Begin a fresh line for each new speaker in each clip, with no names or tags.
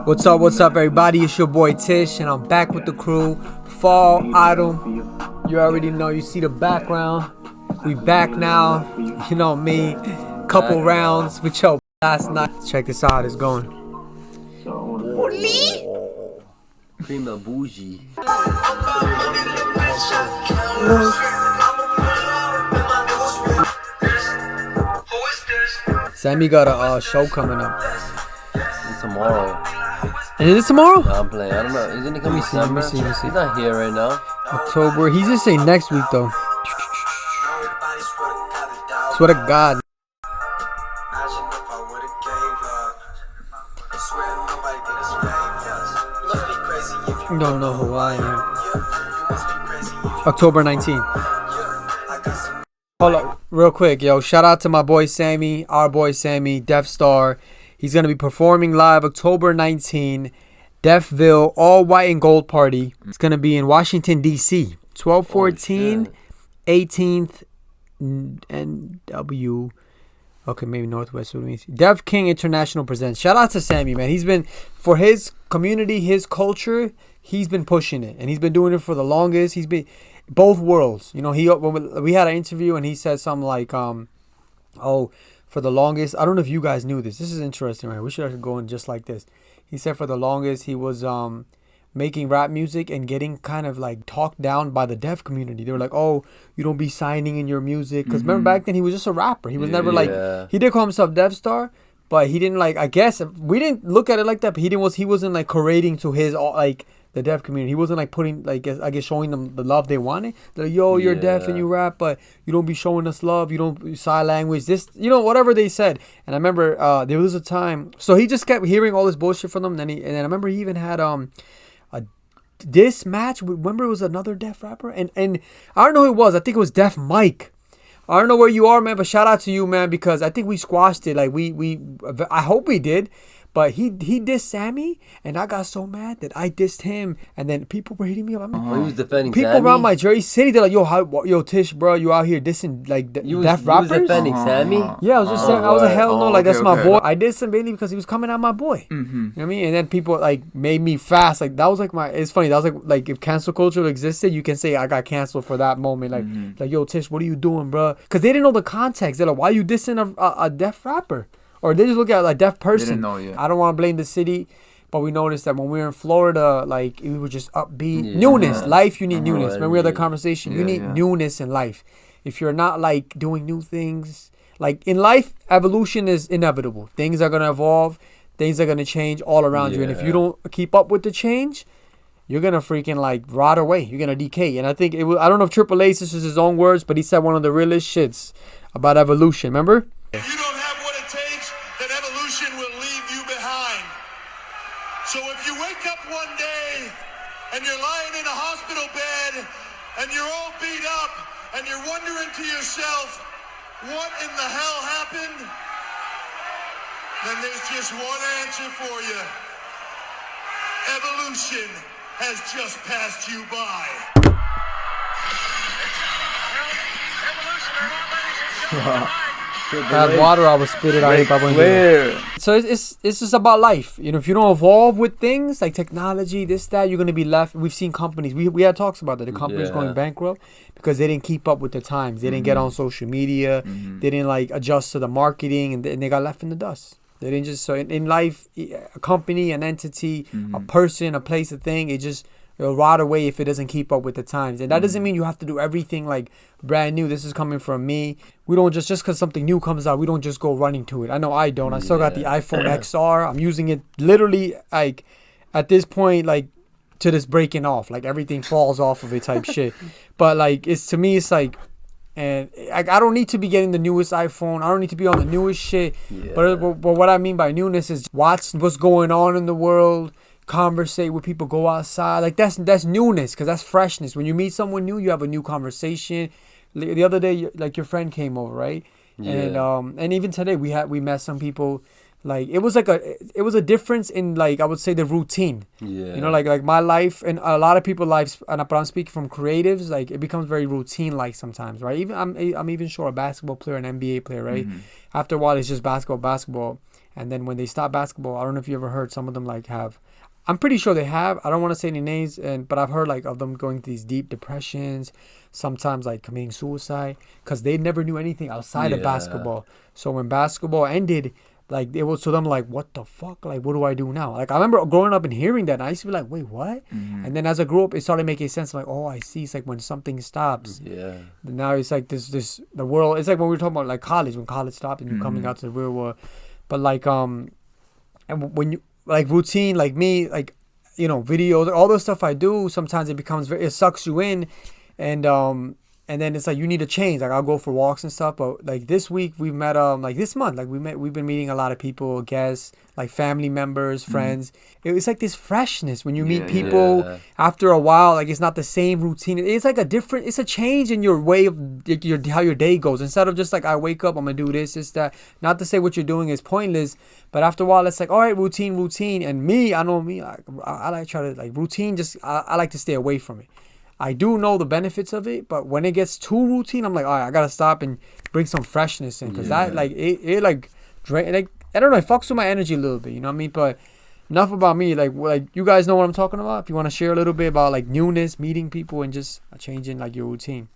What's up, everybody? It's your boy Tish, and I'm back with the crew. Fall, autumn, you already know. You see the background. We back now. You know me. Couple rounds with your last night. Check this out. It's going.
Cream of bougie.
Sammy got a show coming up.
It's tomorrow.
Is it tomorrow?
No, I'm playing. I don't know. Isn't it coming December?
Let me see.
He's not here right now.
October. He's just saying next week though. Swear to God. You don't know who I am. October 19th. Hold up, real quick, yo. Shout out to my boy Sammy, our boy Sammy, Def Star. He's gonna be performing live October 19, Defville, all white and gold party. It's gonna be in Washington D.C. 1214, 18th NW. Okay, maybe Northwest. What do you mean? Def King International presents. Shout out to Sammy, man. He's been, for his community, his culture, he's been pushing it, and he's been doing it for the longest. He's been both worlds. You know, when we had an interview, and he said something like, "Oh, for the longest." I don't know if you guys knew this. This is interesting, right? We should actually go in just like this. He said for the longest he was making rap music and getting kind of like talked down by the deaf community. They were like, "Oh, you don't be signing in your music," because remember back then he was just a rapper. He was never like, he did call himself Dev Star, but he didn't like, I guess we didn't look at it like that, but he wasn't like correlating to his like the deaf community. He wasn't like putting like, I guess showing them the love they wanted. They're like, "Yo, you're deaf and you rap, but you don't be showing us love. You don't sign language." This, you know, whatever they said. And I remember there was a time, so he just kept hearing all this bullshit from them. And then I remember he even had a diss match. Remember it was another deaf rapper, and I don't know who it was. I think it was Def Mike. I don't know where you are, man, but shout out to you, man, because I think we squashed it. Like I hope we did. But he dissed Sammy, and I got so mad that I dissed him, and then people were hitting me up. I mean,
he was defending
people
Sammy?
around my Jersey City. They're like, yo, Tish, bro, you out here dissing like deaf rappers?
You was defending Sammy?
Yeah, I was just saying, I was like, hell no, like that's my boy. I dissed him mainly because he was coming at my boy. You know what I mean? And then people like made me fast. Like that was like it's funny. That was like if cancel culture existed, you can say I got canceled for that moment. Like yo, Tish, what are you doing, bro? Because they didn't know the context. They're like, why are you dissing a deaf rapper? Or they just look at like deaf person. I don't want to blame the city, but we noticed that when we were in Florida, like we were just upbeat. Newness, life. You need newness. Remember we had that conversation. You need newness in life. If you're not like doing new things, like in life, evolution is inevitable. Things are gonna evolve. Things are gonna change all around you. And if you don't keep up with the change, you're gonna freaking like rot away. You're gonna decay. And I think it was, I don't know if Triple H, this is his own words, but he said one of the realest shits about evolution. Remember?
If you don't have what it takes, then evolution will leave you behind. So if you wake up one day and you're lying in a hospital bed and you're all beat up and you're wondering to yourself, what in the hell happened? Then there's just one answer for you. Evolution has just passed you by.
Had water, I would spit it out. So it's just about life. You know, if you don't evolve with things like technology, this, that, you're gonna be left. We've seen companies. We had talks about that. The companies going bankrupt because they didn't keep up with the times. They didn't get on social media. They didn't like adjust to the marketing, and they got left in the dust. They didn't just. So in life, a company, an entity, a person, a place, a thing, it'll rot away if it doesn't keep up with the times. And that doesn't mean you have to do everything like brand new. This is coming from me. We don't just because something new comes out, we don't just go running to it. I know I don't. I still got the iPhone XR. I'm using it literally like at this point, like to this breaking off. Like everything falls off of it type shit. But like it's to me, it's like, and I don't need to be getting the newest iPhone. I don't need to be on the newest shit. But what I mean by newness is watch what's going on in the world. Conversate with people, go outside. Like that's newness, because that's freshness. When you meet someone new, you have a new conversation. The other day, like your friend came over, right? And even today we met some people. Like it was a difference in, like, I would say, the routine. You know, like my life and a lot of people's lives, but I'm speaking from creatives, like it becomes very routine like sometimes, right? Even I'm even sure a basketball player, an NBA player, right? After a while it's just basketball. And then when they stop basketball, I don't know if you ever heard some of them like have. I'm pretty sure they have. I don't want to say any names, but I've heard like of them going through these deep depressions, sometimes like committing suicide, because they never knew anything outside of basketball. So when basketball ended, like it was to them like, what the fuck? Like, what do I do now? Like I remember growing up and hearing that, and I used to be like, wait, what? And then as I grew up, it started making sense. Like, oh, I see. It's like when something stops.
Yeah.
Now it's like this the world. It's like when we were talking about like college, when college stopped and you're coming out to the real world. But like and when you like routine, like me, like videos, all the stuff I do, sometimes it sucks you in, and then it's like you need to change. Like I'll go for walks and stuff, but like this week we've met like this month, like we've been meeting a lot of people, guests, like family members, friends. It's like this freshness when you meet people after a while. Like it's not the same routine. It's like it's a change in your way of how your day goes. Instead of just like I wake up, I'm gonna do this, that. Not to say what you're doing is pointless, but after a while it's like, all right, routine. And me, I know me, I like try to like routine. Just I like to stay away from it. I do know the benefits of it, but when it gets too routine, I'm like, all right, I gotta stop and bring some freshness in, because that like it like drain, like I don't know, it fucks with my energy a little bit, you know what I mean? But enough about me. Like you guys know what I'm talking about. If you want to share a little bit about like newness, meeting people, and just changing like your routine.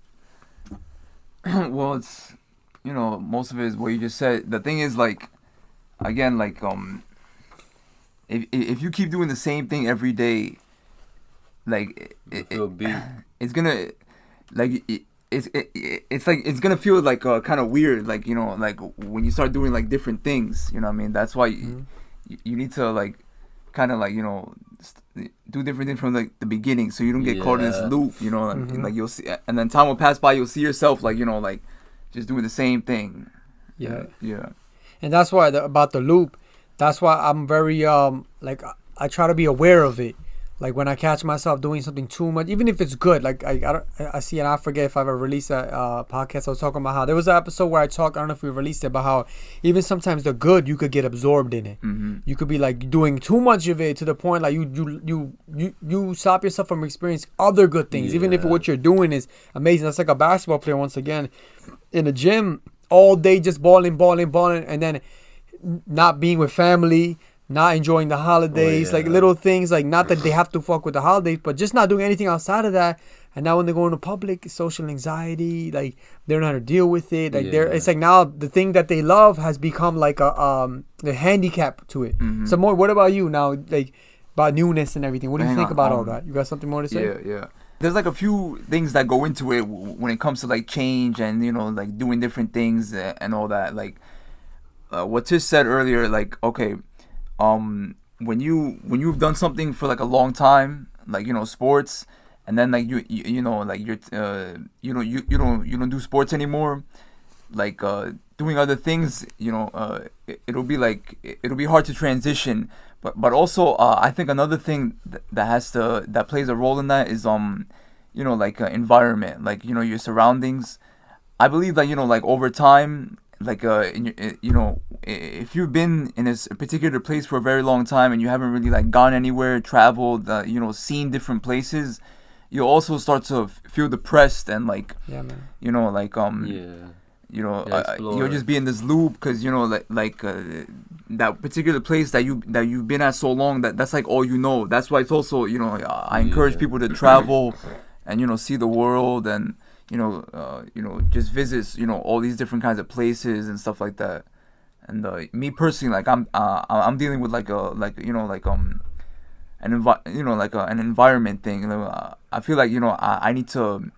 Well, it's most of it is what you just said. The thing is like, again, like if you keep doing the same thing every day, like it's gonna like it's like it's gonna feel like kind of weird, like like when you start doing like different things, you know what I mean? That's why you need to like kind of like do different things from like the beginning, so you don't get caught in this loop, and like you'll see, and then time will pass by, you'll see yourself like like just doing the same thing.
And that's why about the loop, that's why I'm very like I try to be aware of it. Like when I catch myself doing something too much, even if it's good, like I see, and I forget if I ever released that podcast. I was talking about how there was an episode where I don't know if we released it, about how even sometimes the good, you could get absorbed in it. You could be like doing too much of it to the point like you stop yourself from experiencing other good things, even if what you're doing is amazing. That's like a basketball player, once again, in the gym all day, just balling, and then not being with family, not enjoying the holidays, like little things, like not that they have to fuck with the holidays, but just not doing anything outside of that. And now when they go into public, social anxiety, like they don't know how to deal with it. Like it's like now the thing that they love has become like a handicap to it. So more, what about you now? Like about newness and everything. What do you think about all that? You got something more to say?
Yeah. There's like a few things that go into it when it comes to like change and like doing different things and all that. Like what Tish said earlier, like okay. When you've done something for like a long time, like sports, and then like you like you don't do sports anymore, like doing other things, it'll be hard to transition. But also I think another thing that plays a role in that is like environment, like your surroundings. I believe that like over time, like if you've been in a particular place for a very long time and you haven't really like gone anywhere, traveled, seen different places, you'll also start to feel depressed and like you'll just be in this loop, because that particular place that you've been at so long, that's like all that's why it's also I encourage people to travel and see the world and just visits, all these different kinds of places and stuff like that. And me personally, like I'm dealing with an environment thing. I feel like I need to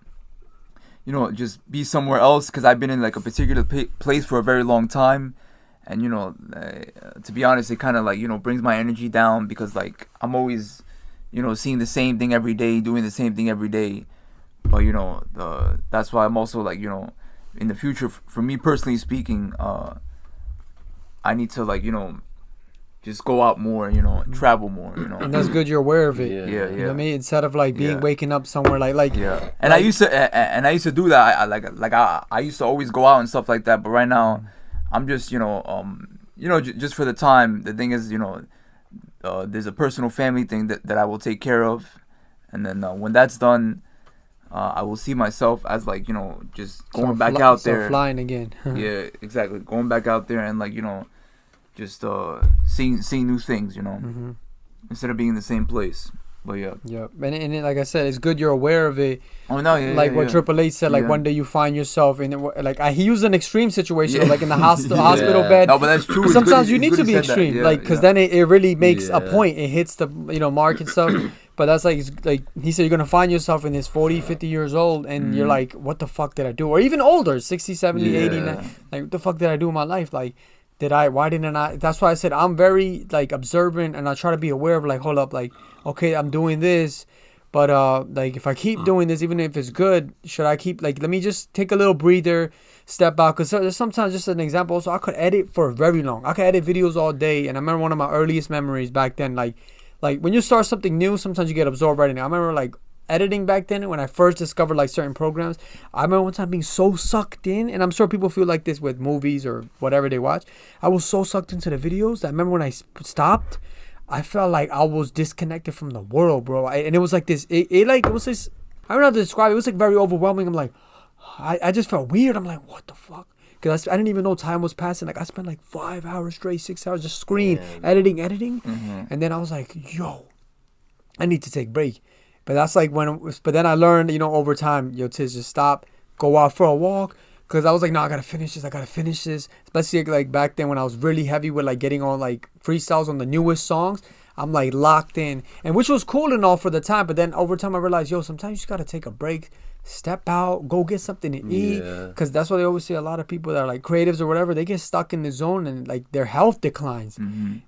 just be somewhere else, because I've been in like a particular place for a very long time, and to be honest, it kind of like brings my energy down, because like I'm always seeing the same thing every day, doing the same thing every day. But that's why I'm also like in the future, for me personally speaking, I need to like just go out more, travel more,
And that's good you're aware of it.
Yeah.
You know what I mean? Instead of like waking up somewhere like
yeah. And like, I used to do that. I used to always go out and stuff like that. But right now, I'm just just for the time. The thing is, there's a personal family thing that I will take care of, and then when that's done, I will see myself as like just going back out there,
flying again.
Yeah, exactly. Going back out there and like just seeing new things, you know, instead of being in the same place. But yeah,
and like I said, it's good you're aware of it.
Oh no, yeah,
like what Triple H said, like one day you find yourself in it, like he used an extreme situation, like in the hospital bed.
No, but that's true.
Sometimes you need to be extreme, like because then it really makes a point. It hits the mark and stuff. But that's like he said, you're gonna find yourself in this 40, 50 years old, and you're like, what the fuck did I do? Or even older, 60, 70, 80, like what the fuck did I do in my life? Like, why didn't I? That's why I said I'm very like observant, and I try to be aware of like, hold up, like, okay, I'm doing this, but like if I keep doing this, even if it's good, should I keep like, let me just take a little breather, step out, because there's sometimes, just an example, also I could edit for very long. I could edit videos all day, and I remember one of my earliest memories back then, like when you start something new, sometimes you get absorbed right in it. I remember like editing back then when I first discovered like certain programs. I remember one time being so sucked in, and I'm sure people feel like this with movies or whatever they watch. I was so sucked into the videos that I remember when I stopped, I felt like I was disconnected from the world, bro. And it was like this, it was this, I don't know how to describe it. It was like very overwhelming. I'm like, I just felt weird. I'm like, what the fuck? Because I didn't even know time was passing. Like I spent like 5 hours straight, 6 hours just editing. And then I was like, yo, I need to take a break. But that's like but then I learned, over time, Tish, just stop, go out for a walk. Because I was like, no, I got to finish this. Especially like back then when I was really heavy with like getting on like freestyles on the newest songs. I'm like locked in. And which was cool and all for the time. But then over time I realized, sometimes you just got to take a break. Step out, go get something to eat. Because that's what they always say. A lot of people that are like creatives or whatever, they get stuck in the zone and like their health declines.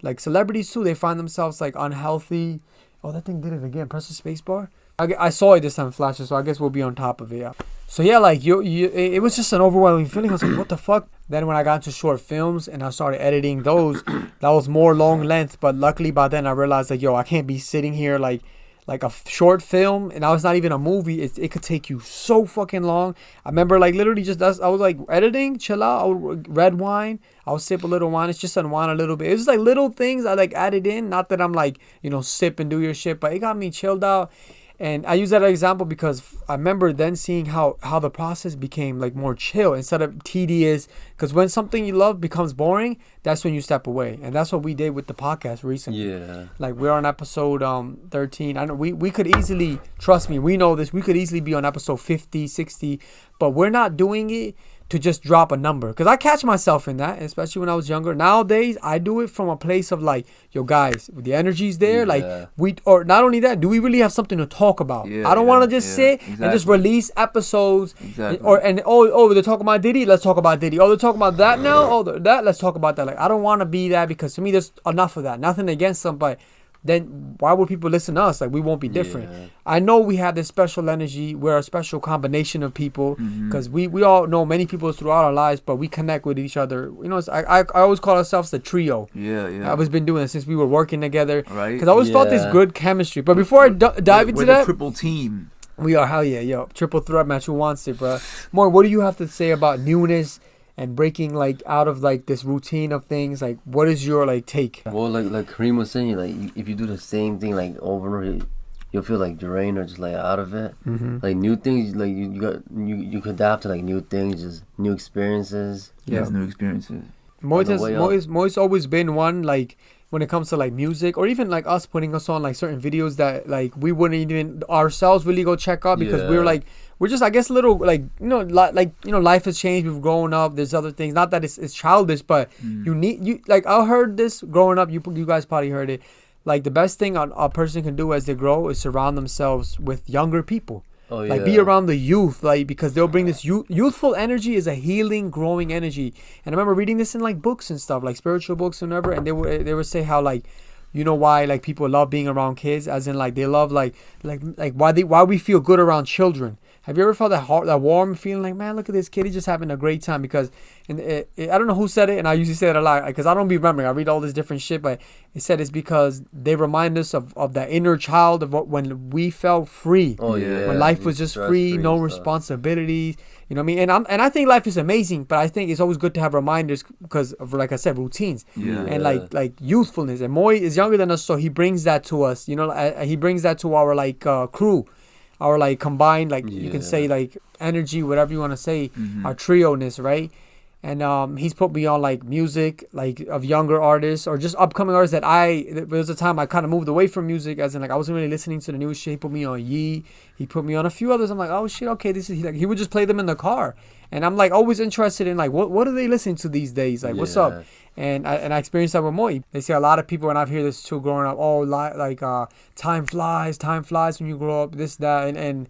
Like celebrities too, they find themselves like unhealthy. Oh, that thing did it again. Press the space bar. I saw it this time flashes, so I guess we'll be on top of it. Yeah. So yeah, like it was just an overwhelming feeling. I was like, what the fuck? Then when I got into short films and I started editing those, that was more long length. But luckily by then I realized like, I can't be sitting here like a short film, and I was not even a movie. It could take you so fucking long. I remember like literally I was like editing, chill out. I would red wine. I would sip a little wine. It's just unwind a little bit. It was like little things I like added in. Not that I'm like, sip and do your shit, but it got me chilled out. And I use that example because I remember then seeing how the process became like more chill instead of tedious. Because when something you love becomes boring, that's when you step away. And that's what we did with the podcast recently. Yeah. Like we're on episode 13. I know we could easily, trust me, we know this. We could easily be on episode 50, 60. But we're not doing it to just drop a number, because I catch myself in that, especially when I was younger. Nowadays I do it from a place of like, yo guys, the energy's there, like or not only that, do we really have something to talk about? I don't want to just sit and just release episodes they're talking about Diddy, let's talk about Diddy. They're talking about that now, let's talk about that. Like I don't want to be that, because to me there's enough of that. Nothing against them, but then why would people listen to us? Like we won't be different. I know we have this special energy. We're a special combination of people, because we all know many people throughout our lives, but we connect with each other. I always call ourselves the trio. I've been doing it since we were working together, right? Because I always felt this good chemistry. But before I dive into that,
the triple team.
We are, hell yeah, yo, triple threat match. Who wants it, bro? More. What do you have to say about newness and breaking like out of like this routine of things? Like what is your like take?
Well, like Kareem was saying, like if you do the same thing like over and over, you'll feel like drained or just like out of it. Like new things, like you could adapt to like new things, just new experiences.
New experiences.
Mohit's always been one, like when it comes to like music, or even like us putting us on like certain videos that like we wouldn't even ourselves really go check out, because we're just, I guess, a little like, life has changed. We've grown up. There's other things. Not that it's childish, but you like, I heard this growing up. You guys probably heard it. Like the best thing a person can do as they grow is surround themselves with younger people. Like be around the youth, like, because they'll bring this youthful energy is a healing, growing energy. And I remember reading this in like books and stuff, like spiritual books and whatever. And they would say how like, why like people love being around kids, as in like they love like why we feel good around children. Have you ever felt that warm feeling like, man, look at this kid, he's just having a great time? Because I don't know who said it, and I usually say it a lot because I don't be remembering. I read all this different shit, but it said it's because they remind us of that inner child of when we felt free. When life was just free, no responsibilities. You know what I mean? And I think life is amazing, but I think it's always good to have reminders because of, like I said, routines and like youthfulness. And Mohit is younger than us, so he brings that to us. He brings that to our like crew. Our like combined, like you can say like energy, whatever you want to say, our trio-ness, right? And he's put me on like music, like of younger artists or just upcoming artists that there was a time I kind of moved away from music, as in like I wasn't really listening to the new shit. He put me on Yee. He put me on a few others. I'm like, oh shit, okay, this is, he would just play them in the car. And I'm like always interested in like, what are they listening to these days? Like, what's up? And I experienced that with Mohit. They say a lot of people, and I've heard this too growing up, time flies when you grow up, this, that, and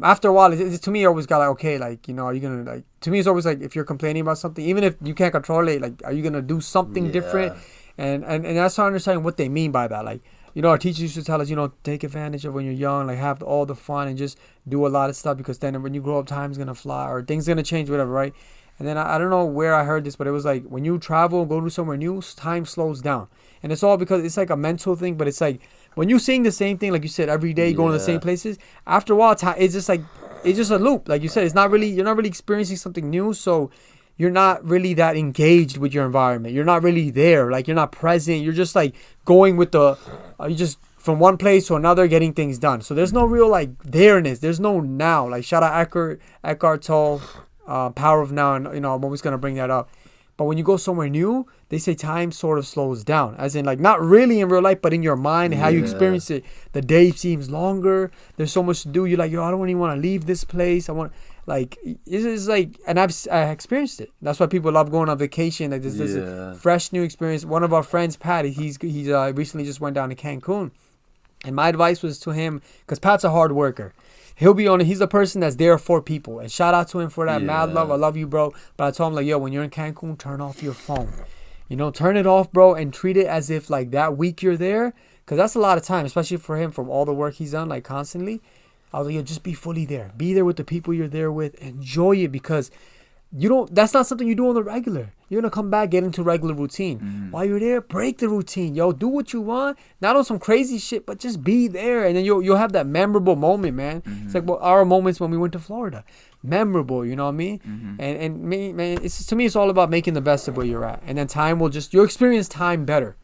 after a while, to me, it always got like, okay, like, you know, are you gonna, like, to me, it's always like, if you're complaining about something, even if you can't control it, like, are you gonna do something different? And that's not understanding what they mean by that. Like, you know, our teachers used to tell us, you know, take advantage of when you're young, like, have all the fun and just do a lot of stuff, because then when you grow up, time's gonna fly or things gonna change, whatever, right? And then I don't know where I heard this, but it was like, when you travel and go to somewhere new, time slows down. And it's all because it's like a mental thing, but it's like, when you're seeing the same thing, like you said, every day, going to the same places, after a while, it's just like, it's just a loop. Like you said, you're not really experiencing something new. So you're not really that engaged with your environment. You're not really there. Like, you're not present. You're just like going with you just from one place to another, getting things done. So there's no real like there-ness. There's no now. Like, shout out Eckhart Tolle, Power of Now. And, you know, I'm always going to bring that up. But when you go somewhere new, they say time sort of slows down. As in, like, not really in real life, but in your mind, how you experience it. The day seems longer. There's so much to do. You're like, yo, I don't even want to leave this place. I want, like, it's like, and I experienced it. That's why people love going on vacation. Like, this is a fresh new experience. One of our friends, Pat, he's recently just went down to Cancun. And my advice was to him, because Pat's a hard worker. He's a person that's there for people. And shout out to him for that. MadLove, I love you, bro. But I told him, like, yo, when you're in Cancun, turn off your phone. You know, turn it off, bro, and treat it as if, like, that week you're there. Because that's a lot of time, especially for him, from all the work he's done, like, constantly. I was like, yo, just be fully there. Be there with the people you're there with. Enjoy it, because that's not something you do on the regular. You're going to come back, get into regular routine. While you're there, break the routine. Yo, do what you want. Not on some crazy shit, but just be there. And then you'll have that memorable moment, man. It's like our moments when we went to Florida. Memorable, you know what I mean? And me, man, to me, it's all about making the best of where you're at. And then time will you'll experience time better.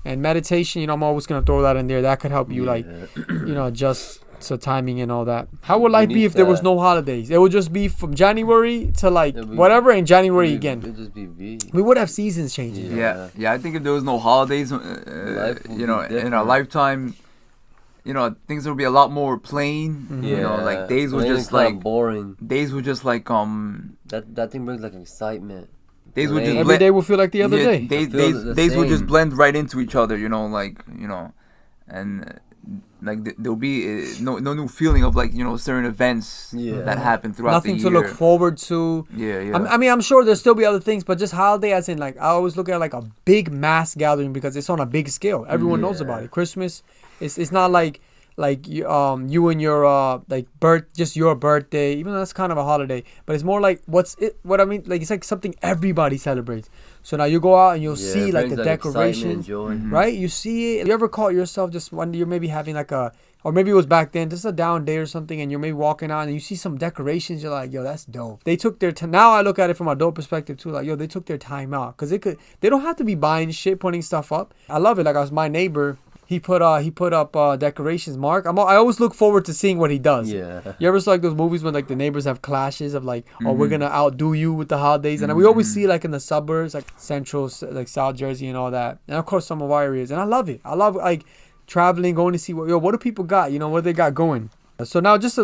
And meditation, you know, I'm always going to throw that in there. That could help you, like, you know, adjust to timing and all that. How would life be if there was no holidays? It would just be from January to like whatever, and January again. It would just be we would have seasons changing.
Yeah. I think if there was no holidays, you know, in our lifetime, you know, things would be a lot more plain. You know, like days were just like
boring.
Days were just like
that thing brings like excitement.
Days would just
every day will feel like the other day.
Days would just blend right into each other. You know, like, you know, and like there'll be no new feeling of, like, you know, certain events that happen throughout the year.
Nothing to look forward to. I mean, I'm sure there'll still be other things, but just holiday, as in, like, I always look at it like a big mass gathering, because it's on a big scale. Everyone knows about it. Christmas, it's not like you and your just your birthday, even though that's kind of a holiday, but it's more like what I mean, like, it's like something everybody celebrates. So now you go out and you'll see like the decorations, right? You see it. You ever caught yourself just one day you're maybe having like or maybe it was back then, just a down day or something, and you're maybe walking out and you see some decorations, you're like, yo, that's dope. They took their time. Now I look at it from a dope perspective too, like, yo, they took their time out, because they don't have to be buying shit, putting stuff up. I love it. Like, my neighbor, he put up decorations. Mark, I always look forward to seeing what he does. Yeah. You ever saw like those movies when like the neighbors have clashes of like, oh, we're gonna outdo you with the holidays, and we always see like in the suburbs, like Central, like South Jersey and all that, and of course some of our areas, and I love it. I love like traveling, going to see what do people got, you know, what they got going. So now just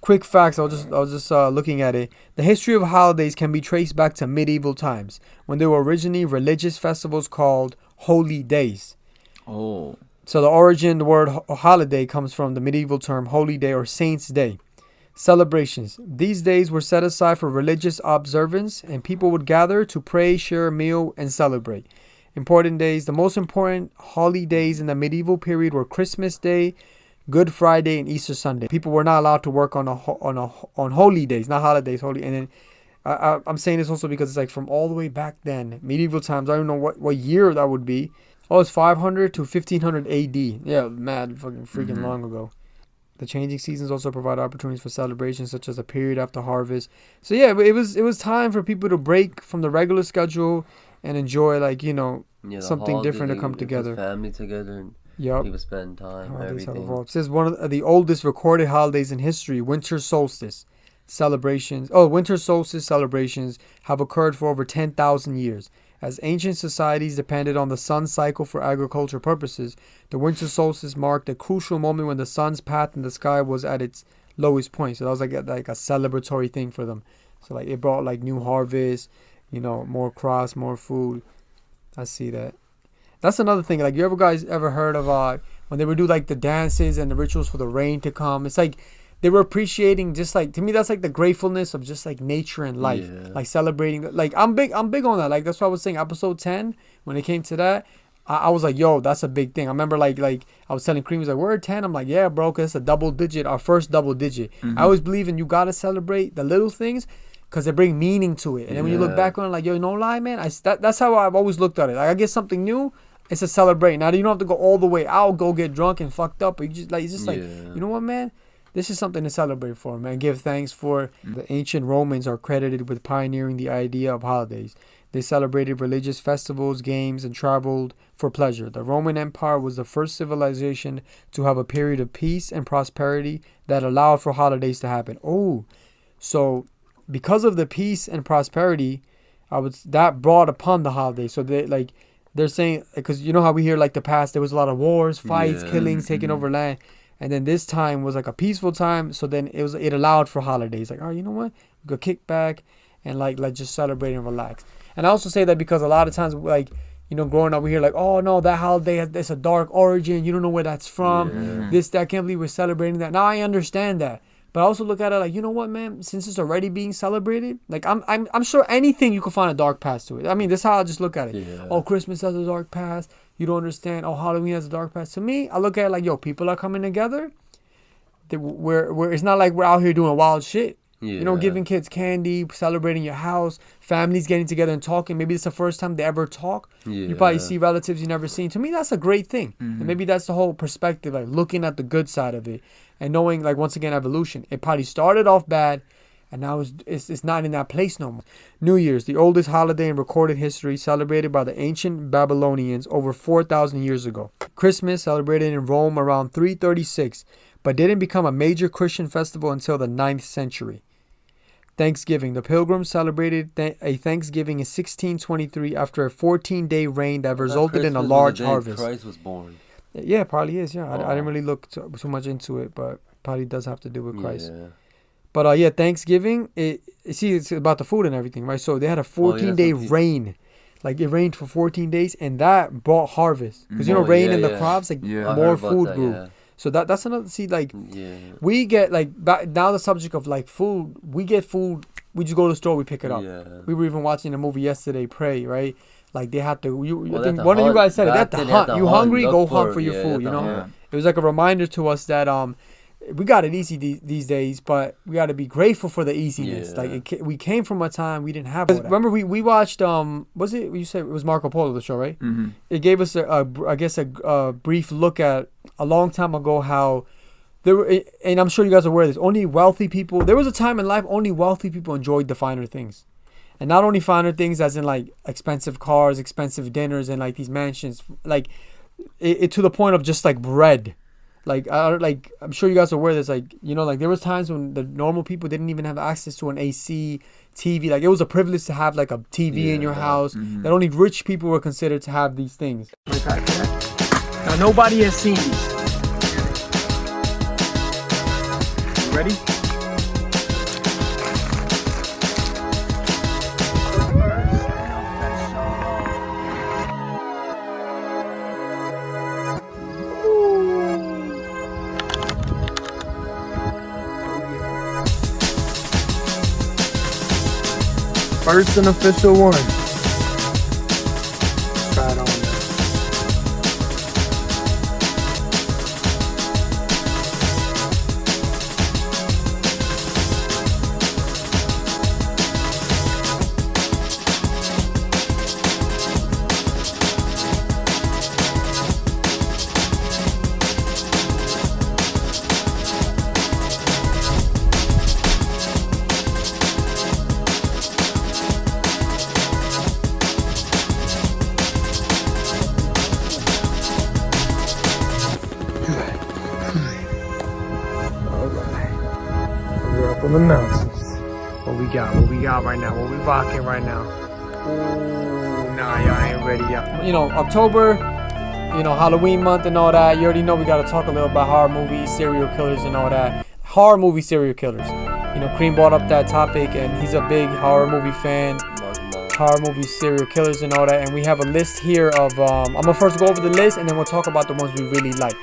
quick facts. I was just looking at it. The history of holidays can be traced back to medieval times, when there were originally religious festivals called holy days.
Oh.
So the origin, the word holiday, comes from the medieval term holy day or saint's day. Celebrations. These days were set aside for religious observance, and people would gather to pray, share a meal, and celebrate. Important days. The most important holidays in the medieval period were Christmas Day, Good Friday, and Easter Sunday. People were not allowed to work on holy days, not holidays, holy. And then I'm saying this also because it's like from all the way back then, medieval times. I don't know what year that would be. Oh, it's 500 to 1500 AD. Yeah, mad fucking freaking long ago. The changing seasons also provide opportunities for celebrations, such as a period after harvest. So yeah, it was time for people to break from the regular schedule and enjoy, like, you know, something different to come together.
Family together. And people spend time. Everything.
It says one of the oldest recorded holidays in history, winter solstice. celebrations. Oh, winter solstice celebrations have occurred for over 10,000 years. As ancient societies depended on the sun cycle for agricultural purposes, the winter solstice marked a crucial moment when the sun's path in the sky was at its lowest point. So that was like a celebratory thing for them. So like it brought like new harvest, more crops, more food. I see that. That's another thing. Like, you guys ever heard of when they would do like the dances and the rituals for the rain to come? It's like they were appreciating, just like, to me, that's like the gratefulness of just like nature and life, like celebrating. Like I'm big on that. Like that's what I was saying. Episode 10, when it came to that, I was like, yo, that's a big thing. I remember like I was telling Kareem, he's like, we're at 10. I'm like, yeah, bro, because it's a double digit, our first double digit. I always believe in you gotta celebrate the little things, because they bring meaning to it. And then when you look back on it, like, yo, no lie, man, that's how I've always looked at it. Like, I get something new, it's a celebrate. Now, you don't have to go all the way out, go get drunk and fucked up. But you just like, it's just like, you know what, man? This is something to celebrate for, man. Give thanks for. The ancient Romans are credited with pioneering the idea of holidays. They celebrated religious festivals, games, and traveled for pleasure. The Roman Empire was the first civilization to have a period of peace and prosperity that allowed for holidays to happen. Oh, so because of the peace and prosperity, that brought upon the holidays. So they're saying, because you know how we hear like the past, there was a lot of wars, fights, killings, taking over land, and then this time was like a peaceful time. So then it allowed for holidays. Like, oh, you know what, we could kick back and like just celebrate and relax. And I also say that because a lot of times, like, growing up, we hear like, oh no, that holiday it's a dark origin. You don't know where that's from. This, that, I can't believe we're celebrating that. Now I understand that. But I also look at it like, you know what, man? Since it's already being celebrated, like I'm sure anything you can find a dark past to it. I mean, that's how I just look at it. Yeah. Oh, Christmas has a dark past. You don't understand. Oh, Halloween has a dark past. To me, I look at it like, yo, people are coming together. We're it's not like we're out here doing wild shit. Yeah. Giving kids candy, celebrating your house, families getting together and talking. Maybe it's the first time they ever talk. Yeah. You probably see relatives you never seen. To me, that's a great thing. And maybe that's the whole perspective, like looking at the good side of it. And knowing, like, once again, evolution. It probably started off bad, and now it's not in that place no more. New Year's, the oldest holiday in recorded history, celebrated by the ancient Babylonians over 4,000 years ago. Christmas, celebrated in Rome around 336, but didn't become a major Christian festival until the 9th century. Thanksgiving. The Pilgrims celebrated a Thanksgiving in 1623 after a 14-day rain that resulted in a large harvest.
Christ was born.
Yeah, it probably is. Yeah, I didn't really look too much into it, but probably does have to do with Christ. Yeah. But Thanksgiving, it's about the food and everything, right? So they had a 14-day rain. Like, it rained for 14 days, and that brought harvest. Because, rain in the crops, like, more food grew. Yeah. So that's another, we get, like, now the subject of, like, food, we get food, we just go to the store, we pick it up. Yeah. We were even watching a movie yesterday, Prey, right? Like, they have to, I think one of you guys said it, they have to hunt. You hungry, go hunt for your food, Yeah. It was like a reminder to us that we got it easy these days, but we got to be grateful for the easiness. Yeah. Like, we came from a time we didn't have all that. Remember, we watched, was it, you said it was Marco Polo, the show, right? Mm-hmm. It gave us, a brief look at a long time ago how there were, and I'm sure you guys are aware of this, only wealthy people, there was a time in life only wealthy people enjoyed the finer things. And not only finer things as in, like, expensive cars, expensive dinners, and, like, these mansions. Like, it to the point of just, like, bread. Like, I'm sure you guys are aware of this. Like, like, there was times when the normal people didn't even have access to an AC, TV. Like, it was a privilege to have, like, a TV in your house. Mm-hmm. That only rich people were considered to have these things. Now, nobody has seen these. Ready? First and official one. Try it on there. for the mountains. What we got? What we got right now? What we rocking right now? Ooh, nah, y'all ain't ready yet. You know, October, you know, Halloween month and all that. You already know we gotta talk a little about horror movies, serial killers and all that. Horror movie serial killers. You know, Kareem brought up that topic and he's a big horror movie fan. Horror movie serial killers and all that. And we have a list here of, I'm gonna first go over the list and then we'll talk about the ones we really like.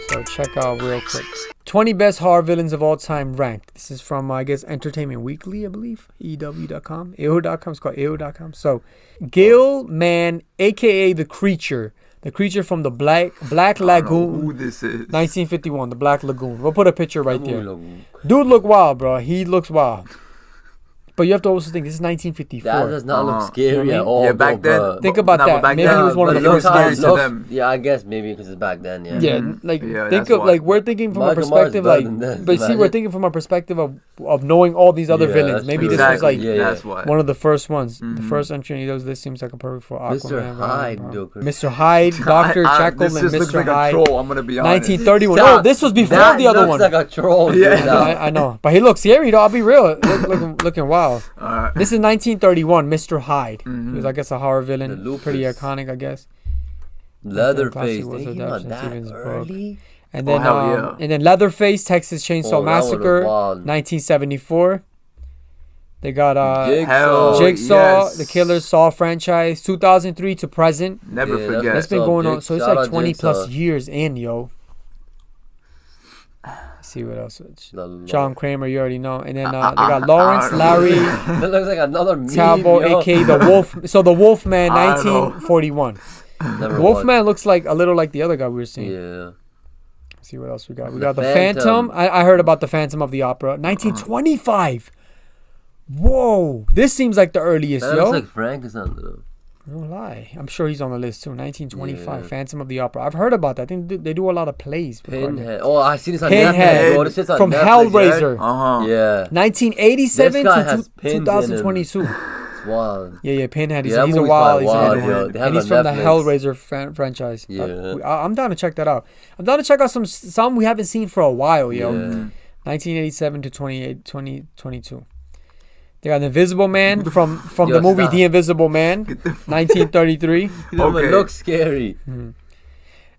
So check out real quick. 20 best horror villains of all time ranked. This is from, I guess, Entertainment Weekly, I believe. EW.com. EO.com. It's called EO.com. So, Gil Man, a.k.a. The Creature. The Creature from the Black Lagoon.
Who this is?
1951, The Black Lagoon. We'll put a picture right there. Dude look wild, bro. He looks wild. But you have to also think, this is 1954.
That does not look scary at all.
Yeah, back then.
Think about that. Maybe he was one of the first guys.
Yeah, I guess maybe because it's back then, yeah.
Yeah, like, think of, like, we're thinking from a perspective, like, but see, we're thinking from a perspective of knowing all these other villains. Maybe this was, like, one of the first ones. The first entry in those, this seems like a perfect for Aquaman.
Mr. Hyde,
Mr. Hyde, Dr. Jekyll, and Mr. Hyde.
I'm gonna be honest.
1931. Oh, this was before the other one.
That looks like a troll.
Yeah, I know. But he looks scary, though. I'll be real. Looking wild. This is 1931, Mr. Hyde. He was, I guess, a horror villain. Pretty iconic, I guess.
Leatherface. Thinking about that early?
And then, and then Leatherface, Texas Chainsaw Massacre, 1974. They got Jigsaw, The Killer Saw franchise, 2003 to present.
Never forget.
That's been going on. So it's like 20 plus years in, yo. See what else. John Kramer, you already know. And then they got Lawrence, Larry.
That looks like another meme,
Talbot, aka the Wolf. So the Wolfman, 1941. The Wolfman looks like a little like the other guy we were seeing.
Yeah.
Let's see what else we got. We got the Phantom. I heard about the Phantom of the Opera, 1925. Whoa, this seems like the earliest,
that looks like Frankenstein, though.
No lie. I'm sure he's on the list too. 1925, Phantom of the Opera. I've heard about that. I think they do a lot of plays.
Pinhead. Oh, I see this on
Pinhead.
Netflix. This is on
from
Netflix,
Hellraiser.
Right? Yeah.
1987 to 2022.
It's wild.
Yeah, Pinhead. He's a wild. And he's from the Hellraiser franchise.
Yeah.
I'm down to check that out. I'm down to check out some we haven't seen for a while, yo. 1987 to 2022. They got the Invisible Man from the movie The Invisible Man, 1933.
It looks scary.
And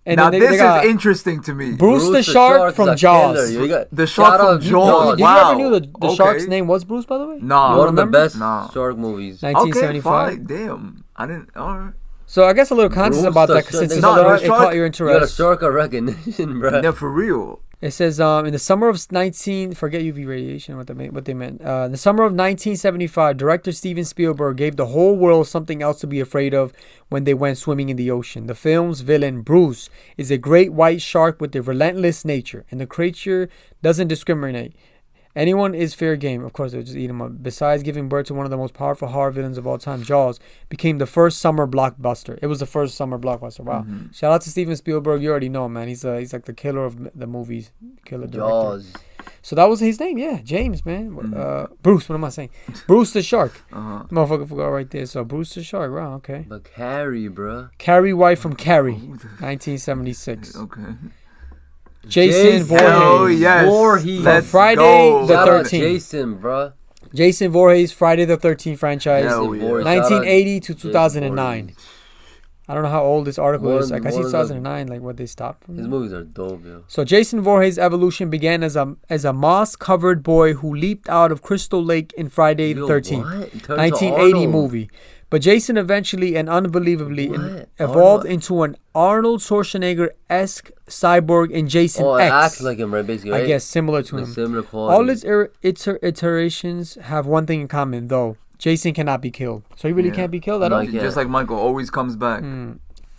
now
then
this
they got
is interesting to me.
Bruce the Shark from Jaws.
The Shark from Jaws.
Did you ever knew the shark's name was Bruce, by the way?
No.
One of the best shark movies.
1975.
Okay, fine. Damn. I didn't. All right.
So I guess a little context about that, since it caught your interest.
You got a shark of recognition, bro.
Yeah, for real.
It says in the summer of forget UV radiation, what they meant. In the summer of 1975, director Steven Spielberg gave the whole world something else to be afraid of when they went swimming in the ocean. The film's villain, Bruce, is a great white shark with a relentless nature, and the creature doesn't discriminate. Anyone is fair game. Of course, they'll just eat him up. Besides giving birth to one of the most powerful horror villains of all time, Jaws became the first summer blockbuster. It was the first summer blockbuster. Wow. Shout out to Steven Spielberg. You already know him, man. He's like the killer of the movies. Killer director.
Jaws.
So that was his name, yeah. James, man. Bruce, what am I saying? Bruce the Shark. Motherfucker forgot right there. So Bruce the Shark. Wow, okay.
But Carrie, bro.
Carrie White from Carrie, 1976.
Okay.
Jason Voorhees.
Oh, yes.
Voorhees.
From Friday the 13th.
Jason, bro.
Jason Voorhees, Friday the 13th franchise. 1980 to 2009. I don't know how old this article is. Like, I see 2009, like what they stopped from.
His movies are dope, yo.
So Jason Voorhees' evolution began as a moss-covered boy who leaped out of Crystal Lake in Friday the 13th, 1980 movie. But Jason eventually and unbelievably evolved into an Arnold Schwarzenegger-esque cyborg in Jason X.
Acts like him, right? Basically, right?
I guess similar to him.
Similar quality.
All its iterations have one thing in common, though. Jason cannot be killed. So he really can't be killed at all?
Just like Michael always comes back.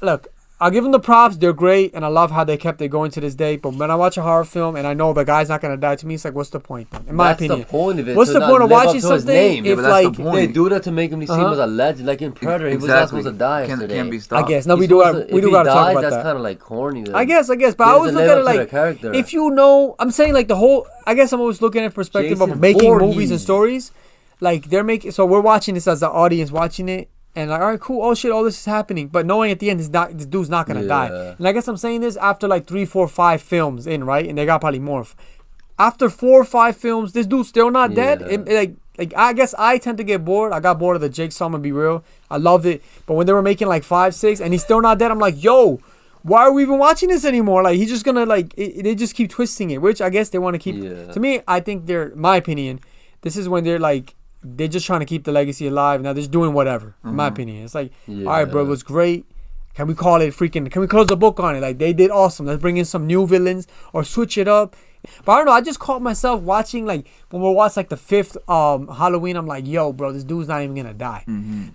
Look, I'll give them the props. They're great, and I love how they kept it going to this day. But when I watch a horror film and I know the guy's not going to die, to me, it's like, what's the point? In my opinion.
That's the point of it.
What's the point of watching something if, like,
they do that to make him seem as a legend? Like in Predator, he was not supposed to die yesterday.
Can't be stopped.
I guess. No, we do got to talk about that.
That's kind of like corny. Then.
I guess. But I always look at it like, if you know, I'm saying like the whole, I guess I'm always looking at perspective of making movies and stories. Like they're making, so we're watching this as the audience watching it, and like, all right, cool, oh shit, all this is happening, but knowing at the end this dude's not gonna die. And I guess I'm saying this after like 3, 4, 5 films in, right? And they got probably more. after 4 or 5 films, this dude's still not dead.
Yeah.
Like I guess I tend to get bored. I got bored of the Jigsaw. I'm gonna be real. I loved it, but when they were making like 5, 6, and he's still not dead, I'm like, yo, why are we even watching this anymore? Like, he's just gonna like they just keep twisting it, which I guess they want to keep.
Yeah.
To me, I think my opinion, this is when they're just trying to keep the legacy alive. Now they're just doing whatever. In my opinion, it's like, all right, bro, it was great. Can we call it freaking? Can we close the book on it? Like, they did awesome. Let's bring in some new villains or switch it up. But I don't know. I just caught myself watching, like, when we watched like the 5th Halloween. I'm like, yo, bro, this dude's not even gonna die.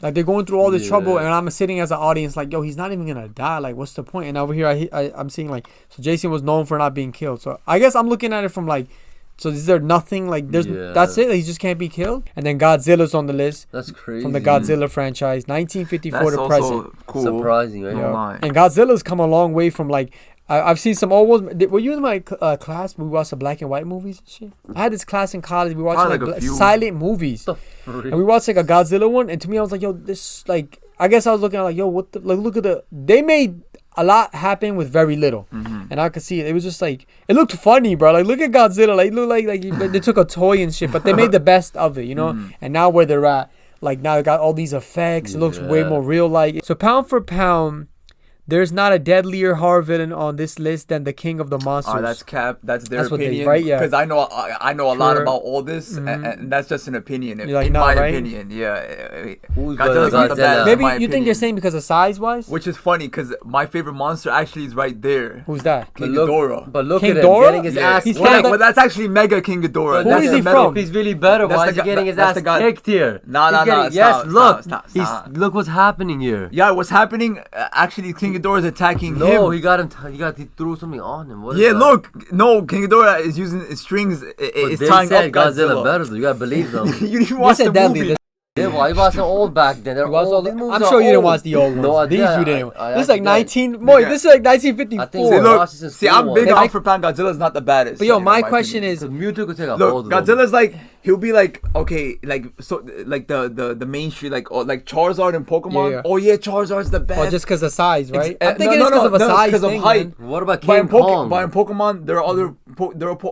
Like, they're going through all this trouble, and I'm sitting as an audience like, yo, he's not even gonna die. Like, what's the point? And over here, I'm seeing like, so Jason was known for not being killed. So I guess I'm looking at it from like, so is there nothing like that's it? Like, he just can't be killed. And then Godzilla's on the list.
That's crazy.
From the Godzilla franchise, 1954
That's
to
also
present.
cool.
Surprising, right?
Yeah.
And Godzilla's come a long way from like. I've seen some old ones. Were you in my class? We watched the black and white movies and shit. I had this class in college. We watched like silent movies. And we watched like a Godzilla one. And to me, I was like, yo, this like. I guess I was looking at like, yo, what the like? Look at they made a lot happen with very little, and I could see it. It was just like it looked funny, bro. Like, look at Godzilla. Like, it looked like they took a toy and shit, but they made the best of it, you know. And now where they're at, like now they got all these effects. It looks way more real. Like, so pound for pound, there's not a deadlier horror villain on this list than the King of the Monsters.
That's cap. That's their
What
opinion.
right? Yeah.
Because I know a lot about all this, and that's just an opinion.
You're like,
in
nah,
my
right?
opinion, yeah.
Who's
Godzilla's not the best,
Maybe
in my
you think
opinion.
they're saying because of size wise.
Which is funny because my favorite monster actually is right there.
Who's that?
King Ghidorah.
But look
King
at him
Ghidorah?
getting his ass
He's
kicked.
kinda-
Well, that's actually Mega King Ghidorah.
Who
That's
is
the
he
metal-
from?
He's really better.
That's
Why
the
is he
guy-
getting his
that's
ass
the guy-
kicked here?
Nah,
He's
nah,
getting-
nah,
yes,
stop,
look.
stop,
He's
stop.
look what's happening here.
Yeah, what's happening? Actually, King Ghidorah is attacking him.
No, he got him. He threw something on him. What is
Yeah,
that?
look. No, King Ghidorah is using his strings.
But
It's
they
tying
said
up Godzilla.
better though. You gotta believe them.
You didn't watch the
deadly.
movie.
Yeah, well, he wasn't old back then. They're old. These movies
I'm
are
sure you didn't
old.
watch the old ones.
No,
These
yeah,
you didn't.
I
This is like
did.
19. Boy,
Nigga.
this is like 1954.
I think
See,
so.
look.
Watch this in
See,
school
I'm big
once.
on for pound. Godzilla's not the baddest.
But yo,
in
my
opinion.
question is,
Because Mewtwo could take a
Look,
hold of them.
Godzilla's like he'll be like okay, like so like the mainstream like Charizard and Pokemon.
Yeah.
Oh yeah, Charizard's the best.
well, just because of size, right?
Ex-
I'm thinking
no,
it's because
no,
of a
no,
size
'cause of
thing,
height.
man.
What about
But
King Kong?
But in Pokemon, there are other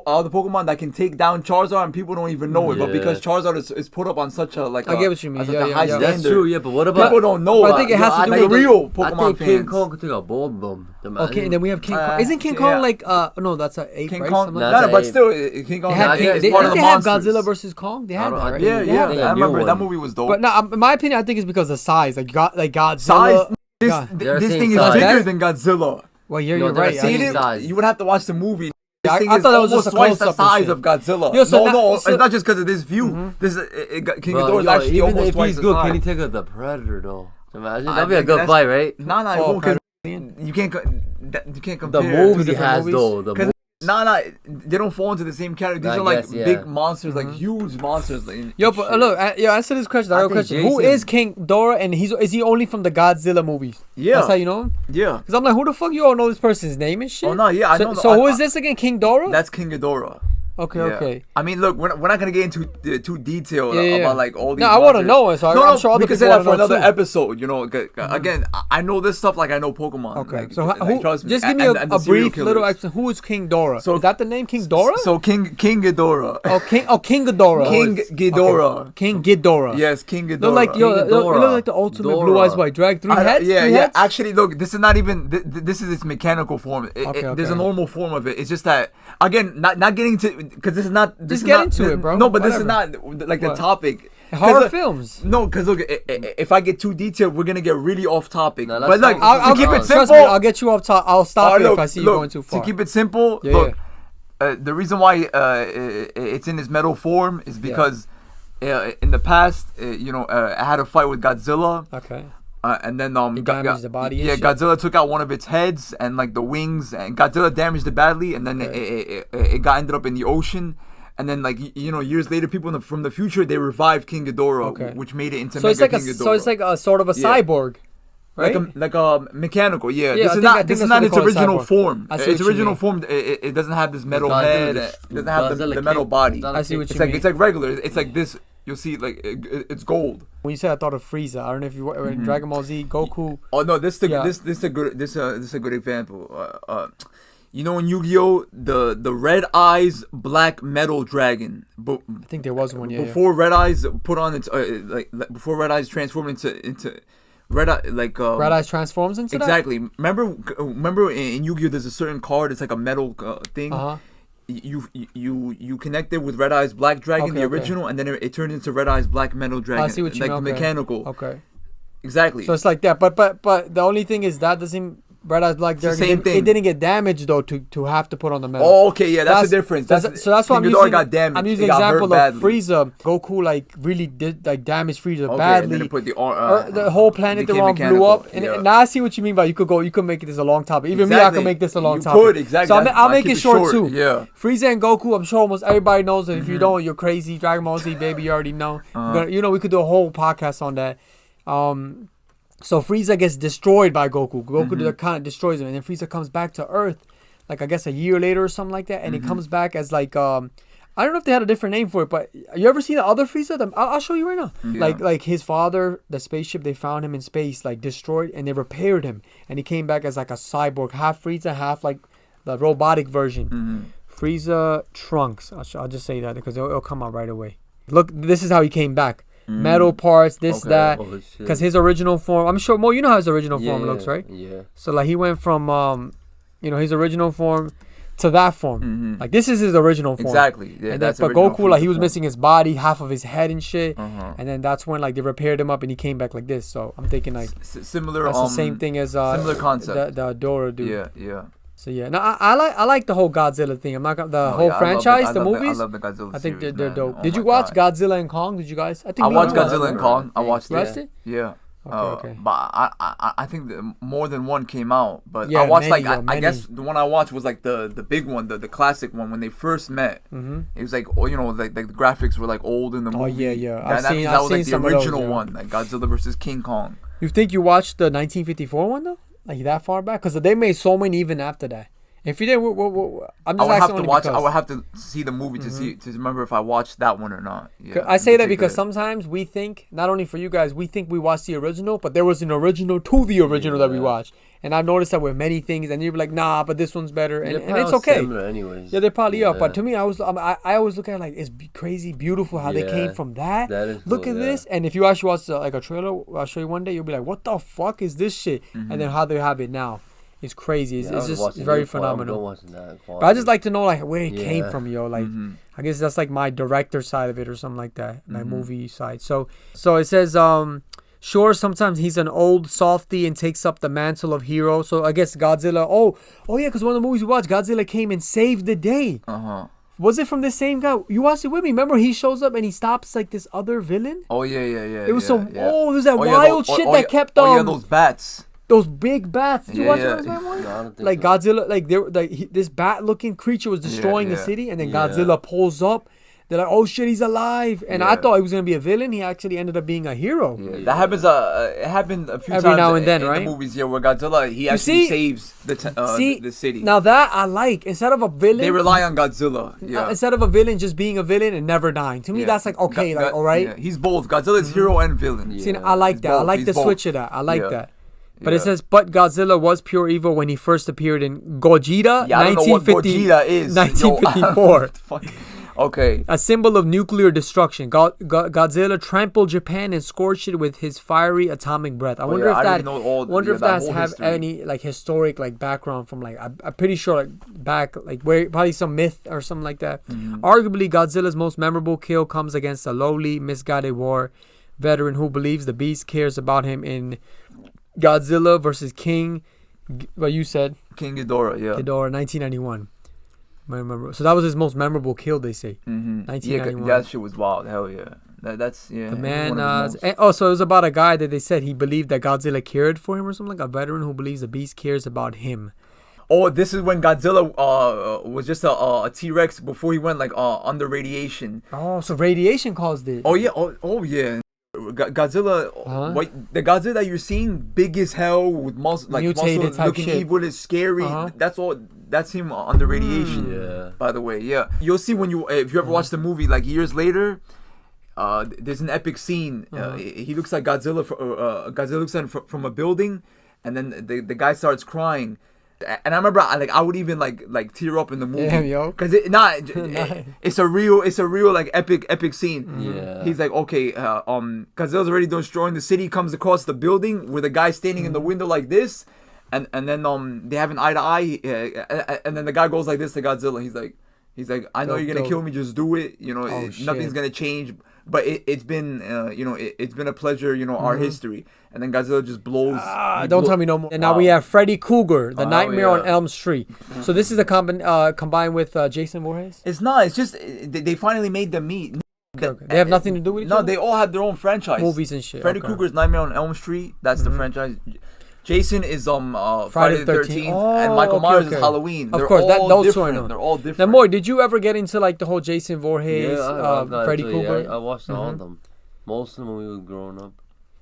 other Pokemon that can take down Charizard and people don't even know it. But
Yeah.
because Charizard is put up on such a like
I get what you mean.
such
Yeah,
a
yeah,
high
yeah.
standard.
That's true, yeah, but what about...
People don't know.
But I think it has to do
like
with the-
real
I
Pokemon
think King
fans.
Kong could take a bold bomb.
Okay, and then we have King Kong. Isn't King Kong
yeah.
like no, that's an ape,
King
right?
Kong,
Something
Nah,
like
no,
that.
but
ape.
still, King Kong
They had,
yeah,
is
they,
part of
didn't
the
they have
monsters.
Godzilla versus Kong? They had
don't-
that,
I
right?
think-
Yeah,
They
yeah,
had a
I
new
remember that
one.
movie was dope.
But no, in my opinion, I think it's because of size. Like Godzilla.
Size, this
God.
They're
this
saying
thing is
size.
bigger than Godzilla.
Well,
No,
you're
they're
right.
saying
See,
I-
it- size.
you would have to watch the movie. This
Yeah,
thing
I
is
thought that was
almost
just a
twice the
close-up and
size
shit.
of Godzilla.
Yo, so
no,
now-
it's not just because of this view. This King
Bro,
Ghidorah is
yo,
actually
even
almost
if
twice
he's
the
good,
size.
can he take out the Predator though? Imagine
I
that'd be a
think
good
that's-
fight, right?
Nah,
Oh,
it won't, 'cause
Predator.
you can't
The
compare.
moves he
different
has
movies?
though. The
'Cause-
moves.
Nah, they don't fall into the same category. These
I
are like
guess, yeah.
big monsters, like huge monsters. Like,
Yo, but look, answer this question.
I
Real
think
question. Who
Jason-
is King Ghidorah, and is he only from the Godzilla movies?
Yeah.
That's how you know him.
yeah.
Because I'm like, who the fuck you all know this person's name and shit?
Oh no, yeah, I
so,
know.
So who is this again? King Ghidorah?
That's KingGhidorah.
Okay,
Yeah.
okay.
I mean, look, we're not gonna get into too detailed
Yeah.
about like all these.
No, I want to
monsters.
know it, so
No,
I'm sure other
we can
people
say that
want
for
to know
another
too.
episode. You know, again, I know this stuff like I know Pokemon.
Okay,
like,
so
like,
who,
trust me.
just give me
And the
a
serial
brief little
killers.
explanation. Who is King Ghidorah?
So-
is that the name, King Ghidorah?
So King Ghidorah.
King Ghidorah.
King Ghidorah.
Okay. King Ghidorah.
Yes, King Ghidorah.
Look like yo,
King
look
Ghidorah.
like the ultimate
Dora.
blue eyes white drag. Three heads.
Yeah,
Three
yeah.
heads?
Actually, look, this is not even. This is its mechanical form. There's a
okay.
normal form of it. It's just that again, not getting to because this is not. This
Just
is
get
not,
into it, bro.
No, but this is
Whatever.
not like the
What?
topic.
Horror
'Cause,
films.
No, because look, if I get too detailed, we're gonna get really off topic.
No,
but
let's
like,
talk-
I'll
to keep
keep
it
it
simple,
Trust me, I'll get you off top. I'll stop it
look,
if I see you
look,
going too far.
To keep it simple,
Yeah,
look, the reason why it's in its metal form is because in the past, I had a fight with Godzilla.
Okay.
And then
It damaged the body and
Yeah,
shit?
Godzilla took out one of its heads and like the wings, and Godzilla damaged it badly, and then it got ended up in the ocean. And then like years later, people from the future they revived King Ghidorah,
Okay.
which made it into
So
Mega
it's like
King Ghidorah.
so it's like a sort of a
Yeah.
cyborg, right?
like a mechanical, yeah.
Yeah, I
This is
think
not
that's
its
what they call it,
original
cyborg.
form.
I see
Its
what you
original
mean.
form, it doesn't have this metal
Godzilla
head.
just-
It doesn't have
Godzilla
the metal
can't-
body.
Godzilla
I see what
It's
you
like
mean.
it's like regular. It's like this. You'll see, like it's gold.
When you said I thought of Frieza. I don't know if you were in Dragon Ball Z, Goku.
Oh no, this
Yeah.
is a good example. You know in Yu-Gi-Oh the red eyes black metal dragon.
I think there was one. Yeah.
Before Red Eyes put on its before Red Eyes transformed into Red Eye
Red Eyes transforms into
exactly. That? Remember in Yu-Gi-Oh there's a certain card. It's like a metal thing. You connect it with Red Eyes Black Dragon, the original, and then it turned into Red Eyes Black Metal Dragon.
I see what you mean.
Mechanical.
Okay.
Exactly.
So it's like that, but the only thing is that doesn't Red Eyes Black Dragon.
Same thing.
It didn't get damaged though to have to put on the metal.
Oh, okay, yeah, that's the difference.
So that's why I'm using.
Got damaged.
I'm using the example of Frieza. Goku like really did like damage Frieza badly.
And then put
the whole planet the wrong blew up. And now I see what you mean. But you could make this a long topic. Even me, I could make this a long topic.
You could exactly.
So I'll make it short too.
Yeah.
Frieza and Goku. I'm sure almost everybody knows that. If you don't, you're crazy. Dragon Ball Z, baby, you already know. We could do a whole podcast on that. So Frieza gets destroyed by Goku. Goku kind of destroys him, and then Frieza comes back to Earth, like I guess a year later or something like that, and he comes back as like I don't know if they had a different name for it, but you ever seen the other Frieza? I'll show you right now. Yeah. Like his father, the spaceship, they found him in space, like destroyed, and they repaired him, and he came back as like a cyborg, half Frieza, half like the robotic version. Frieza Trunks. I'll just say that because it'll come out right away. Look, this is how he came back. Metal parts, that, because his original form. I'm sure, Mo, you know how his original form looks, right?
Yeah.
So like he went from, his original form to that form. Like this is his original form.
Exactly. Yeah.
And but Goku, like he was missing his body, half of his head and shit. And then that's when like they repaired him up and he came back like this. So I'm thinking like
similar.
That's the same thing as
similar concept.
The Adora dude.
Yeah.
So yeah, no, I like the whole Godzilla thing. I'm not the whole franchise, the movies.
I love the Godzilla.
I think
series,
they're dope.
Oh
Did you watch Godzilla and Kong? Did you guys?
I watched Godzilla and Kong. I watched
it.
Yeah.
Okay.
But I think that more than one came out. But
yeah,
I watched
many,
I guess the one I watched was like the big one, the classic one when they first met. It was like like the graphics were like old in the movie.
Oh yeah.
That was like the original one, like Godzilla versus King Kong.
You think you watched the 1954 one though? Like that far back? Because they made so many even after that. If you did, I'm just asking only because.
I would have to see the movie to remember if I watched that one or not. Yeah,
I say that because sometimes we think, not only for you guys, we think we watched the original, but there was an original to the original that we watched. And I've noticed that with many things, and you're like, nah, but this one's better, and it's okay.
Anyways.
Yeah, they probably are. But to me, I always look at it like it's crazy, beautiful how they came from that.
That is
look at this, and if you actually watch like a trailer, I'll show you one day, you'll be like, what the fuck is this shit? And then how they have it now. It's crazy. It's just very phenomenal. But I just like to know like where it came from, yo. Like I guess that's like my director side of it or something like that, my movie side. So it says, sure, sometimes he's an old softy and takes up the mantle of hero. So I guess Godzilla. Oh yeah, because one of the movies we watched, Godzilla came and saved the day. Was it from the same guy? You watched it with me. Remember he shows up and he stops like this other villain.
Oh yeah.
It was it was that wild shit that kept
those bats.
Those big bats. Did you watch those? Like Godzilla, like this bat-looking creature was destroying the city, and then Godzilla pulls up. They're like, "Oh shit, he's alive!" And I thought he was gonna be a villain. He actually ended up being a hero.
Yeah. That happens. It happened a few
times
now and
then,
in
right?
The movies, where Godzilla saves the city.
Now that I like, instead of a villain,
they rely on Godzilla.
Instead of a villain just being a villain and never dying. To me, that's like okay, like all right.
Yeah. He's both. Godzilla's hero and villain.
See, I like that. I like the switch of that. I like that. But it says, but Godzilla was pure evil when he first appeared in Gojira, 1954.
Okay.
A symbol of nuclear destruction. Godzilla trampled Japan and scorched it with his fiery atomic breath. I wonder if that has any like historic like background from like I'm pretty sure like back like where probably some myth or something like that. Arguably, Godzilla's most memorable kill comes against a lowly, misguided war veteran who believes the beast cares about him in Godzilla versus King, what you said?
King Ghidorah, yeah.
Ghidorah, 1991. So that was his most memorable kill, they say. 1991.
Yeah, that shit was wild. Hell yeah. That's, yeah.
The man, so it was about a guy that they said he believed that Godzilla cared for him or something, like a veteran who believes the beast cares about him.
Oh, this is when Godzilla was just a T-Rex before he went like under radiation.
Oh, so radiation caused it.
Oh, yeah. Oh yeah. Godzilla, the Godzilla that you're seeing, big as hell with muscle, like
mutated
muscle, looking evil, is scary. That's all. That's him under radiation.
Yeah.
By the way, yeah, you'll see if you ever watch the movie, like years later. There's an epic scene. He looks like Godzilla. Godzilla looks at him from a building, and then the guy starts crying. And I remember, I would even like tear up in the movie.
Damn, yo.
Cause it's a real like epic scene.
Yeah.
He's like, okay, Godzilla's already destroying the city. Comes across the building where the guy's standing in the window like this, and then they have an eye to eye, and then the guy goes like this to Godzilla. He's like, I know you're gonna kill me. Just do it. You know, nothing's gonna change. But it's been, it's been a pleasure. You know, our history. And then Godzilla just blows.
Don't tell me no more. And now we have Freddy Krueger, the Nightmare on Elm Street. So this is a combined with Jason Voorhees.
It's not. It's just they finally made them meet.
Okay. They have nothing to do with each
No,
other?
they all have their own franchise.
Movies and shit.
Freddy Krueger's Nightmare on Elm Street. That's the franchise. Jason is Friday the 13th, and Michael Myers is Halloween.
Of course, those
different.
two I know.
They're all different.
Now, Mohit, did you ever get into like the whole Jason Voorhees, Freddy Krueger?
I watched all of them. Most of them when we were growing up.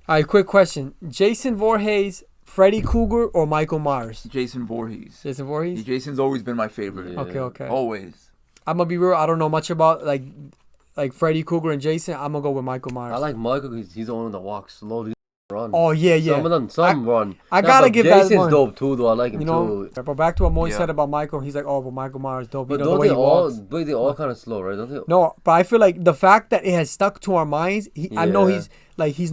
All right, quick question: Jason Voorhees, Freddy Krueger, or Michael Myers?
Jason Voorhees.
Jason Voorhees.
Jason's always been my favorite.
Yeah.
Okay.
Always.
I'm gonna be real. I don't know much about like Freddy Krueger and Jason. I'm gonna go with Michael Myers.
I like Michael because he's the one that walks slowly. Run.
Oh yeah.
Some of them, run.
I gotta give
Jason's
that one.
dope too, though. I like him too.
But back to what Mohit said about Michael, he's like, oh, but Michael Myers dope.
But
you know,
don't
the way
they
he walks.
they all kind of slow, right? Don't they?
No, but I feel like the fact that it has stuck to our minds. I know he's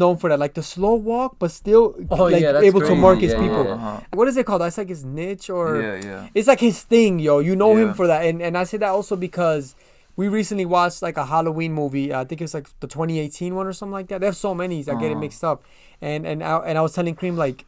known for that, like the slow walk, but still able to mark his people.
Yeah.
What is it called? That's like his niche, or
yeah.
It's like his thing, yo. You know him for that, and I say that also because we recently watched like a Halloween movie. I think it's like the 2018 one or something like that. There's so many, I get it mixed up. And I was telling Kareem like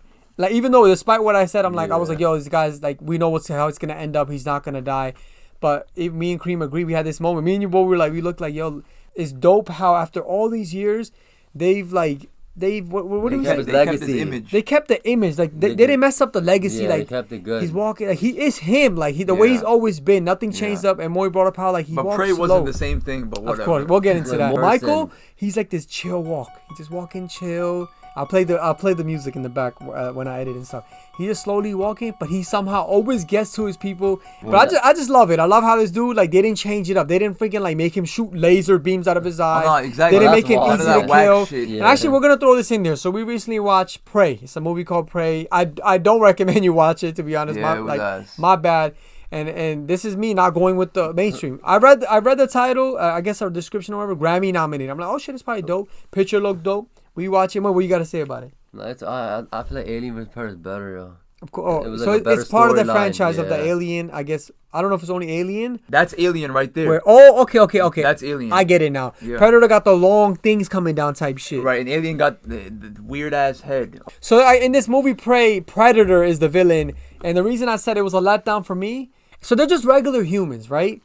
even though despite what I said, I'm like I was like, yo, this guy's like, we know how it's gonna end up. He's not gonna die. But me and Kareem agree. We had this moment. Me and you both were like, we looked like, yo, it's dope how after all these years they've what do we say?
They kept the image.
They kept the image. Like they didn't mess up the legacy.
Yeah,
like
they kept it good.
He's walking like he is him. Like the way he's always been. Nothing changed up. And Moy brought up how like he walks slow.
But Prey wasn't the same thing. But whatever.
Of course, we'll get into that.
Morrison.
Michael, he's like this chill walk. He just walking chill. I'll play the music in the back when I edit and stuff. He just slowly walking, but he somehow always gets to his people. But I just love it. I love how this dude like they didn't change it up. They didn't freaking like make him shoot laser beams out of his eyes.
No, exactly.
They didn't make him easy to kill.
Yeah.
And actually, we're gonna throw this in there. So we recently watched Prey. It's a movie called Prey. I don't recommend you watch it, to be honest. My bad. And this is me not going with the mainstream. I read the title. I guess our description or whatever. Grammy nominated. I'm like, oh shit, it's probably dope. Picture looked dope. We watch it. What you gotta say about it?
No, I feel like Alien vs. Predator is better, yo.
Of course.
Like
it's part of the
storyline,
franchise of the Alien. I guess I don't know if it's only Alien.
That's Alien right there.
Okay.
That's Alien.
I get it now.
Yeah.
Predator got the long things coming down type shit.
Right, and Alien got the weird ass head.
So in this movie, Predator is the villain, and the reason I said it was a letdown for me. So they're just regular humans, right?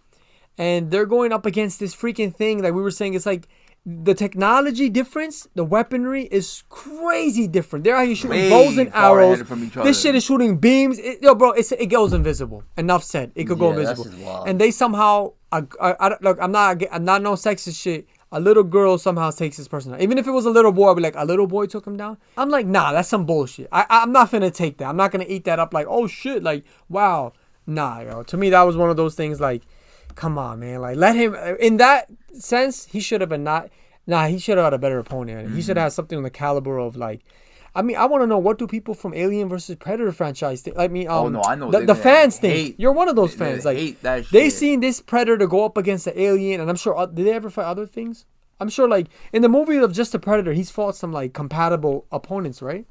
And they're going up against this freaking thing. Like we were saying, it's like the technology difference, the weaponry is crazy different. They're out here shooting bows and arrows. This shit is shooting beams. It goes invisible. Enough said. It could go invisible. And they somehow, look, I'm not no sexist shit. A little girl somehow takes this person out. Even if it was a little boy, I'd be like, a little boy took him down. I'm like, nah, that's some bullshit. I'm not finna take that. I'm not gonna eat that up like, oh shit, like, wow. Nah, yo. To me, that was one of those things like, come on, man. Like, let him, in that sense, he should have been he should have had a better opponent. He should have had something on the caliber of, like, I mean, I want to know, what do people from Alien versus Predator franchise think? I mean,
oh, no, I know.
The fans think. You're one of those fans.
They
like,
hate that shit.
They seen this Predator go up against the Alien, and I'm sure, did they ever fight other things? I'm sure, like, in the movie of just the Predator, he's fought some, like, compatible opponents, right?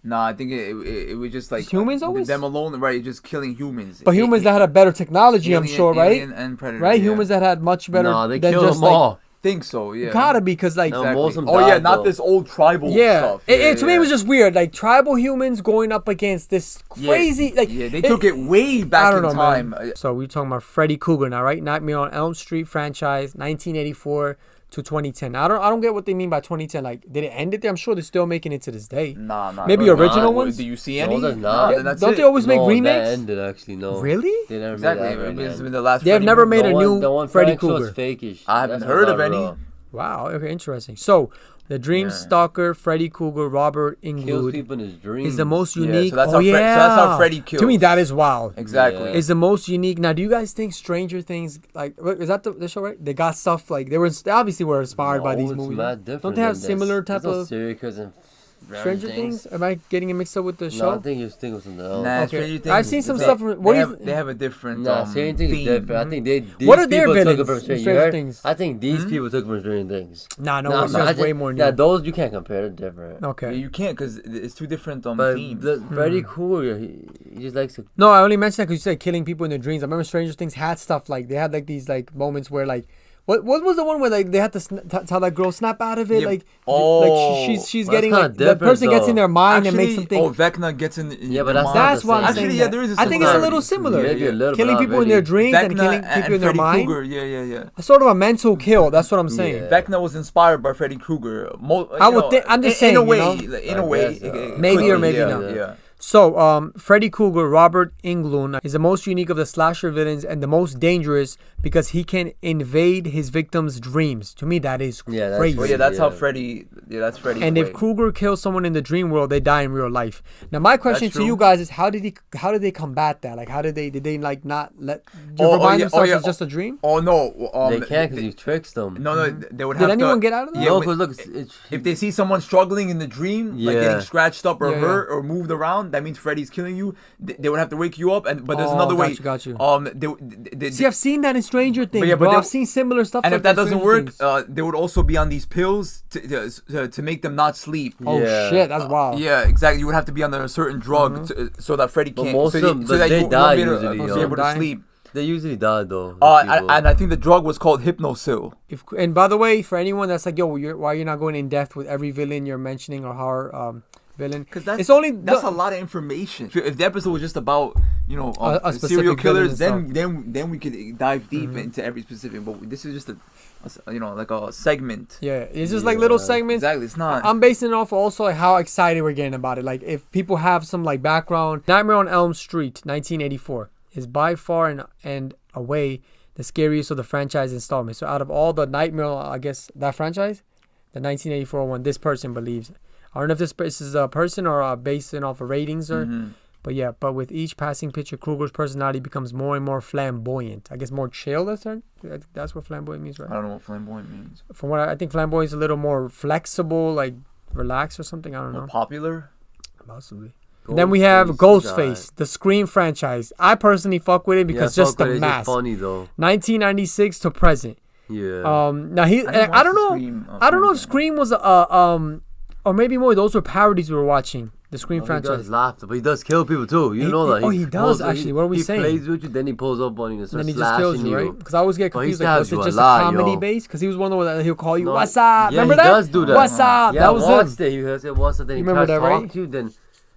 Nah, I think it was just like
humans always
them alone, right? Just killing humans.
But humans that had a better technology, I'm sure, right?
Alien and Predator,
right? Humans that had much better.
Nah, they killed them all.
Think so, yeah.
Gotta be, because like
exactly.
Not this old tribal stuff.
To me it was just weird, like tribal humans going up against this crazy
they took it way back in time. Man.
So we're talking about Freddy Krueger now, right? Nightmare on Elm Street franchise, 1984 to 2010. I don't get what they mean by 2010. Like, did it end it there? I'm sure they're still making it to this day.
Nah.
Maybe original ones.
Do you see any?
Don't they always make remakes?
That ended actually. No.
Really?
They never
Exactly. It's been the last.
They have never made a new Freddy
Krueger.
Krueger.
Fake-ish.
I haven't heard of any.
Wow. Okay. Interesting. So, the Dream Stalker, Freddy Krueger, Robert Englund,
kills people in his dreams.
Is the most unique.
So that's how Freddy kills.
To me, that is wild.
Exactly.
Is the most unique. Now, do you guys think Stranger Things, like, is that the show, right? They got stuff like they obviously were inspired by these movies.
Mad different.
Don't they have similar type of?
Serial killers and
Stranger Things? Am I getting it mixed up with the show?
No, I think you're thinking of something else.
Nah,
Okay.
Stranger Things.
I've seen some stuff.
They have a different.
Stranger Things is
theme.
different. I think these
What are their
people took
villains
it from
in
Stranger
Stranger Things?
I think these people took it from Stranger Things.
Nah,
I
it's
just-
way more new.
Yeah, those you can't compare. They're different.
Okay.
Yeah, you can't because it's two different
But
themes.
Freddy Krueger, he just likes to.
No, I only mentioned that because you said killing people in their dreams. I remember Stranger Things had stuff like they had like these like moments where like what was the one where like they had to tell that girl snap out of it
Yeah.
like
Oh.
she's
Well,
getting
that's
like
kinda
the person
different,
gets in
though.
their mind and makes
Actually,
them think.
Vecna gets in.
Yeah, but
your
that's
mind.
not
That's
the
what I'm
same.
saying.
Actually, yeah, there is a
I think it's a little
similarity.
similar.
Maybe a little,
Killing
but not
people in their
really.
dreams and killing
Vecna
people in their
Freddy
mind.
Krueger, yeah.
A sort of a mental kill. That's what I'm saying.
Yeah.
Vecna was inspired by Freddy Krueger.
I would think. I'm just saying.
in a way,
you know?
in a
I
way,
guess,
it
Maybe
could
or
be,
maybe
yeah,
not.
Yeah.
So, Freddy Krueger, Robert Englund, is the most unique of the slasher villains and the most dangerous because he can invade his victims' dreams. To me, that is
Yeah, that's
crazy.
Well, yeah, that's how
Yeah.
Freddy. Yeah, that's Freddy.
And if Krueger kills someone in the dream world, they die in real life. Now, my question
That's
to you
true.
guys is, how did they combat that? Like, did they like not let remind themselves it's just a dream?
Oh no,
They can't because you tricks them.
No, they would have.
Did anyone
to,
get out of that?
Yeah,
No,
with-
because look, it's
if they see someone struggling in the dream, like
Yeah.
getting scratched up or
Yeah,
hurt or moved around, that means Freddy's killing you. They would have to wake you up, but there's
Oh,
another way.
got you. See, I've seen that in Stranger Things,
yeah, but
bro.
they-
I've seen similar stuff.
and
like
if that
in
doesn't
Stranger
work,
Things.
they would also be on these pills to make them not sleep.
Oh
Yeah.
shit, that's wild.
Yeah, exactly. You would have to be on a certain drug so that Freddy
But
can't.
most
so,
of them-
so
but
that
they
you won't
die
be able,
usually,
be
yo.
able to
Die?
sleep.
They usually die though. those people.
And I think the drug was called Hypnosil.
And by the way, for anyone that's like, yo, why you're not going in depth with every villain you're mentioning or horror villain?
Because that's
it's only
that's a lot of information. If the episode was just about
A specific
serial
villain
killers,
and
then we could dive deep into every specific. But this is just like a segment.
Yeah, it's just like little segments.
Exactly, it's not.
I'm basing it off also like how excited we're getting about it. Like if people have some like background, Nightmare on Elm Street, 1984, is by far and away the scariest of the franchise installments. So out of all the Nightmare, I guess that franchise, the 1984 one, this person believes. I don't know if this is a person or based off of ratings or. But yeah, with each passing picture, Krueger's personality becomes more and more flamboyant. I guess more chill. That's what flamboyant means, right?
I don't know what flamboyant means.
From what I think, flamboyant is a little more flexible, like relaxed or something. I don't know.
Popular.
Possibly. And then we have Ghostface, the Scream franchise. I personally fuck with it because just the
it's
mask.
just funny though.
1996 to present.
Yeah.
Now I don't know. I don't know if Scream was or maybe more. Those were parodies we were watching. The Scream
He
franchise.
does laugh, but he does kill people too. You know that.
He does actually. What are we saying?
He plays with you, then he pulls up on you and
And
starts
then he just kills
slashing
you, right? Because I always get
But he
confused. Like, was
stabs
it
you a
just
lot,
a comedy
yo.
base? Because he was one of the ones that he'll call you,
No,
"What's up?"
Yeah,
Remember
he
that?
does do that.
What's up?
Yeah,
That was
once
him.
he said what's up, then he
remember
tries
that,
to
right?
talk to you, then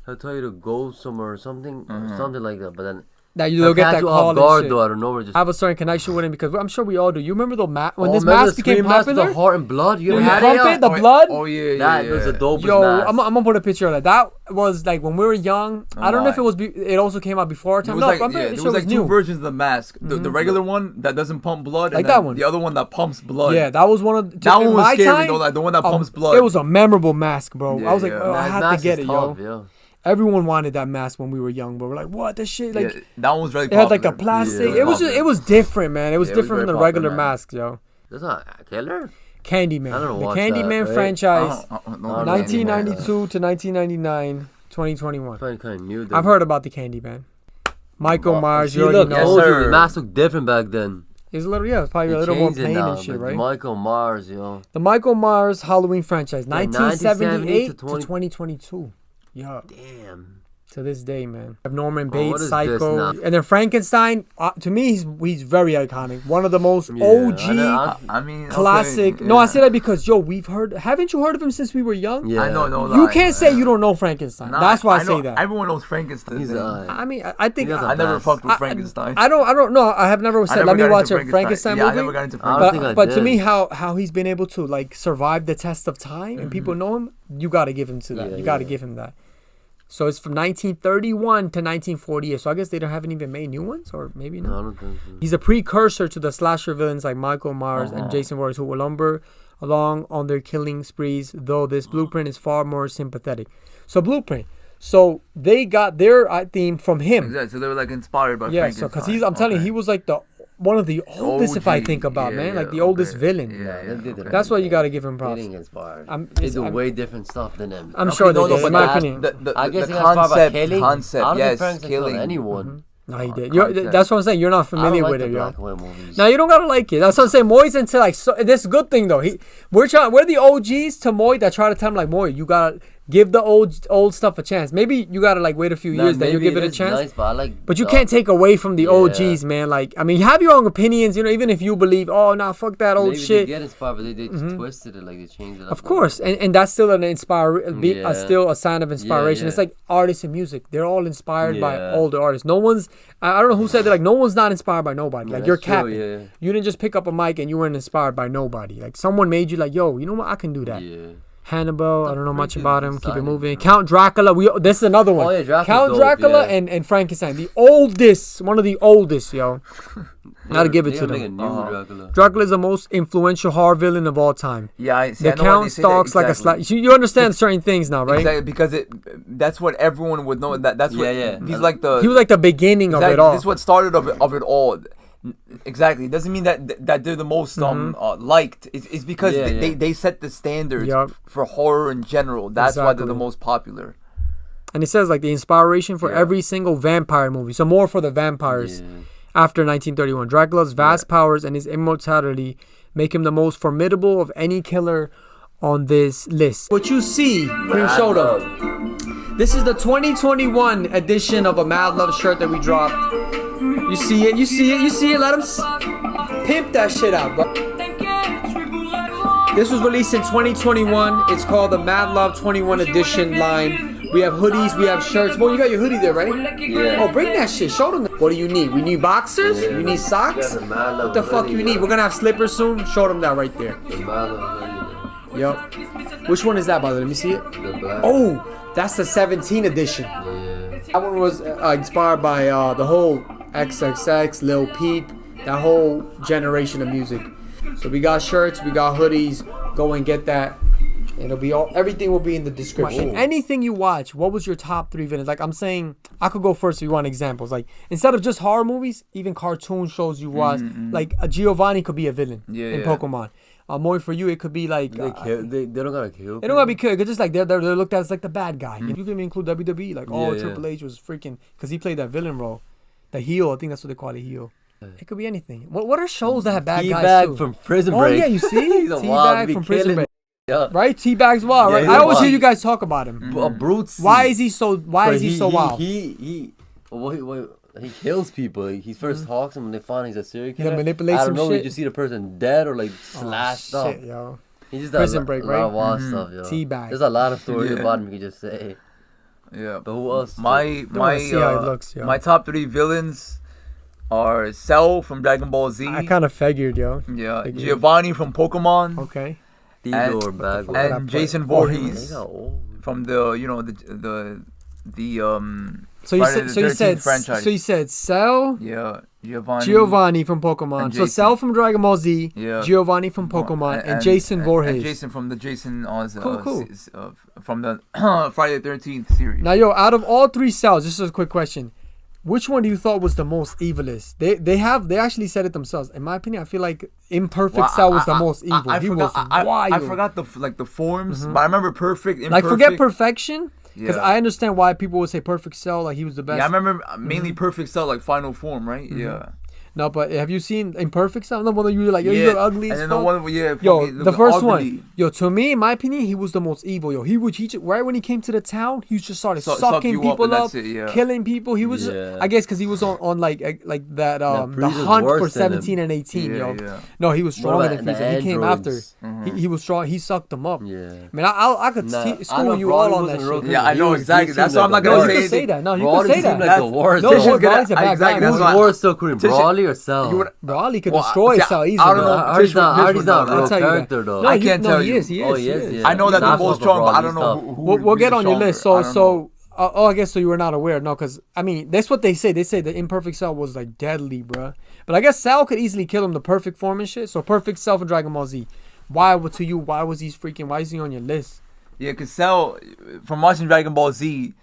he'll tell you to go somewhere or something, something like that. But then
That you'll get that
you
call
off
and
guard
shit.
though. I don't know. Just
I have a certain connection with him because I'm sure we all do. You remember the when this
remember
mask
the
became
Scream mask with
popular?
the heart and blood. You
When
ever
you
had
pump
it?
it, the blood.
Oh yeah,
That was the dopest
Yo,
mask.
I'm gonna put a picture of that. That was like when we were young. I don't know if it was. It also came out before our
There
time.
was
No,
like,
I'm
yeah,
pretty
there
sure
was
it
like
was
two
new.
versions of the mask. The regular one that doesn't pump blood,
Like
and
that
then
one.
the other one that pumps blood.
Yeah, that was one of.
that
in
one was
my
scary
time,
though. Like the one that pumps blood.
It was a memorable mask, bro.
Yeah,
I was like,
yeah.
oh, I
That
had to
mask
get
is
it,
tough,
yo. Everyone wanted that mask when we were young, bro. We're like, what? This shit, like.
Yeah, that one was really.
It had like the
popular.
plastic.
Yeah.
It was different, man. It was
Yeah, it was
different from
very
the regular
popular, man.
masks, yo.
That's not a killer.
Candyman.
I don't
The
watch
Candyman
that, right?
franchise,
I don't know.
1992 to 1999, 2021.
Kind of new.
I've heard about the Candyman. Michael Myers, you
See,
already
look,
know.
sir.
the mask looked different back then.
It's a little, it's probably
They
a little more
changed it
plain
now,
and shit,
but
right?
Michael Myers, yo.
The Michael Myers Halloween franchise, 1978 to
1978
2022. Yeah.
Damn.
To this day, man. Have Norman
Bro, what
Bates,
is this
Psycho,
now?
and then Frankenstein. To me, he's very iconic. One of the most
Yeah,
OG
I mean,
classic.
okay,
No, I
yeah.
say that because haven't you heard of him since we were young?
Yeah.
I know.
You can't say you don't know Frankenstein.
Nah,
That's why I
know,
say that.
Everyone knows Frankenstein.
He's
I mean, I think
He doesn't
I never
Best.
fucked with Frankenstein.
I don't know. I have never
I
said
never
let me
got
watch
into
a Frankenstein
Yeah,
movie.
I never got into
I don't
Frankenstein.
think I
But to
did.
me, how he's been able to like survive the test of time and people know him, you got to give him to that.
Yeah,
You got to
yeah.
give him that. So it's from 1931 to 1948. So I guess they haven't even made new ones, or maybe not.
No, I don't think so.
He's a precursor to the slasher villains like Michael Myers and Jason Voorhees, who will lumber along on their killing sprees, though this blueprint is far more sympathetic. So Blueprint. So they got their theme from him.
Exactly. So they were like inspired by
Yeah,
Frankenstein.
so because I'm telling you, he was like one of the oldest, if I think about, man. Like the oldest villain. That's why you got to give him props.
They do way different stuff than him.
I'm sure they did, in my opinion.
I guess
the
he got inspired by killing.
Concept, yes,
killing anyone.
No, he did. That's what I'm saying. You're not familiar with it, yo.
Movies.
Now you don't gotta like it. That's what I'm saying. Moy's into like. So, this is a good thing though. We're the OGs to Moy that try to tell him like, Moy, you gotta give the old stuff a chance. Maybe you gotta like wait a few years, then you give it a chance.
Nice,
but you can't take away from the OGs, man. Like, I mean, you have your own opinions, you know. Even if you believe, oh, nah, fuck that old shit.
They get inspired, but they twisted it, like they changed it up.
Of course, and that's still still a sign of inspiration. It's like artists in music; they're all inspired by older artists. No one's. I don't know who said that. Like, no one's not inspired by nobody. Like, you're capping. You didn't just pick up a mic and you weren't inspired by nobody. Like, someone made you like, yo, you know what? I can do that. Yeah. Hannibal, I don't know much about him. Keep it moving. Count Dracula. This is another one.
Oh, yeah,
Count Dracula and Frankenstein. The oldest, one of the oldest, yo. Gotta give it to them. Dracula is the most influential horror villain of all time.
Yeah,
the Count stalks like a slut. You understand certain things now, right?
Exactly, because that's what everyone would know. That's what he was like the beginning of it all. This is what started of it all. Exactly. It doesn't mean that they're the most liked. It's because they set the standards for horror in general. That's why they're the most popular.
And it says like the inspiration for every single vampire movie. So more for the vampires. After 1931, Dracula's vast powers and his immortality make him the most formidable of any killer on this list. What you see, Kareem showed up. This is the 2021 edition of a Mad Love shirt that we dropped. You see it, you see it, you see it. Let him pimp that shit out, bro. This was released in 2021. It's called the Mad Love 21 edition line. We have hoodies, we have shirts. Boy, you got your hoodie there, right?
Yeah.
Oh, bring that shit. Show them. What do you need? We need boxers? You need socks? What the fuck you need? We're gonna have slippers soon. Show them that right there. Yup. Which one is that, by the way? Let me see it. Oh, that's the 17 edition. That one was inspired by the whole XXX, Lil Peep, that whole generation of music. So we got shirts, we got hoodies. Go and get that. It'll be everything will be in the description. Ooh. Anything you watch, what was your top 3 villains? Like, I'm saying, I could go first if you want examples. Like, instead of just horror movies, even cartoon shows you watch. Like, a Giovanni could be a villain in Pokemon. More for you, it could be like
they don't gotta kill.
They don't gotta be killed. It's just like they're looked at as like the bad guy. You can even include WWE. Like, Triple H was freaking because he played that villain role, the heel. I think that's what they call it, heel. It could be anything. What are shows that have bad guys too?
Teabag from Prison Break.
Oh yeah, you see, Teabag from Prison Break.
Yeah.
Right, Teabag's wild. Right, I always hear you guys talk about him.
Brutes.
Why is he so wild?
He kills people. He first talks and when they find he's a serial killer.
He manipulates some shit.
I don't know. You just see the person dead or like slashed up.
Shit, yo.
He just
Prison Break, right?
A lot of wild stuff, yo.
Teabag.
There's a lot of stories about him. You can just say.
Yeah.
But who else?
My top 3 villains are Cell from Dragon Ball Z.
I kind of figured, yo.
Yeah. Giovanni from Pokemon.
Okay.
And Jason Voorhees from the
So you said Cell.
Yeah.
Giovanni from Pokemon. So Cell from Dragon Ball Z. Yeah. Giovanni from Pokemon and Jason Voorhees.
And Jason from the cool. From the Friday the 13th series.
Now, yo, out of all 3 Cells, this is a quick question. Which one do you thought was the most evilest? They actually said it themselves. In my opinion, I feel like Imperfect Cell was the most evil. He was wild.
I forgot the forms, but I remember Perfect. Imperfect.
Like, forget Perfection. Because I understand why people would say Perfect Cell, like he was the best.
Yeah, I remember mainly Perfect Cell, like final form, right? Yeah.
No, but have you seen Imperfect Cell? The one that you were like, yo, you look ugly as fuck.
The one,
the first ugly one. Yo, to me, in my opinion, he was the most evil. Yo, right when he came to the town, he just started sucking people up, killing people. He was, I guess, because he was on like that the hunt for 17 and 18. Yo, no, he was stronger than Frieza. He came after. He was strong. He sucked them up. Yeah, man, I could school you all on that shit.
Yeah, I know exactly. That's why I'm not gonna say
that. No, you can say that.
Like the worst.
No, Broly's a bad guy.
Who's worse still, Kareem? Broly or Cell?
Broly could destroy Cell easily.
I don't know. Hardy's not a real character though.
No,
I can't tell you.
He is.
I know that they're both strong, but I don't know who.
We'll get on your list. So I guess so you were not aware. No, because I mean that's what they say. They say the Imperfect Cell was like deadly, bruh. But I guess Cell could easily kill him, the perfect form and shit. So Perfect Cell for Dragon Ball Z. Why is he on your list?
Yeah, because Cell, from watching Dragon Ball Z,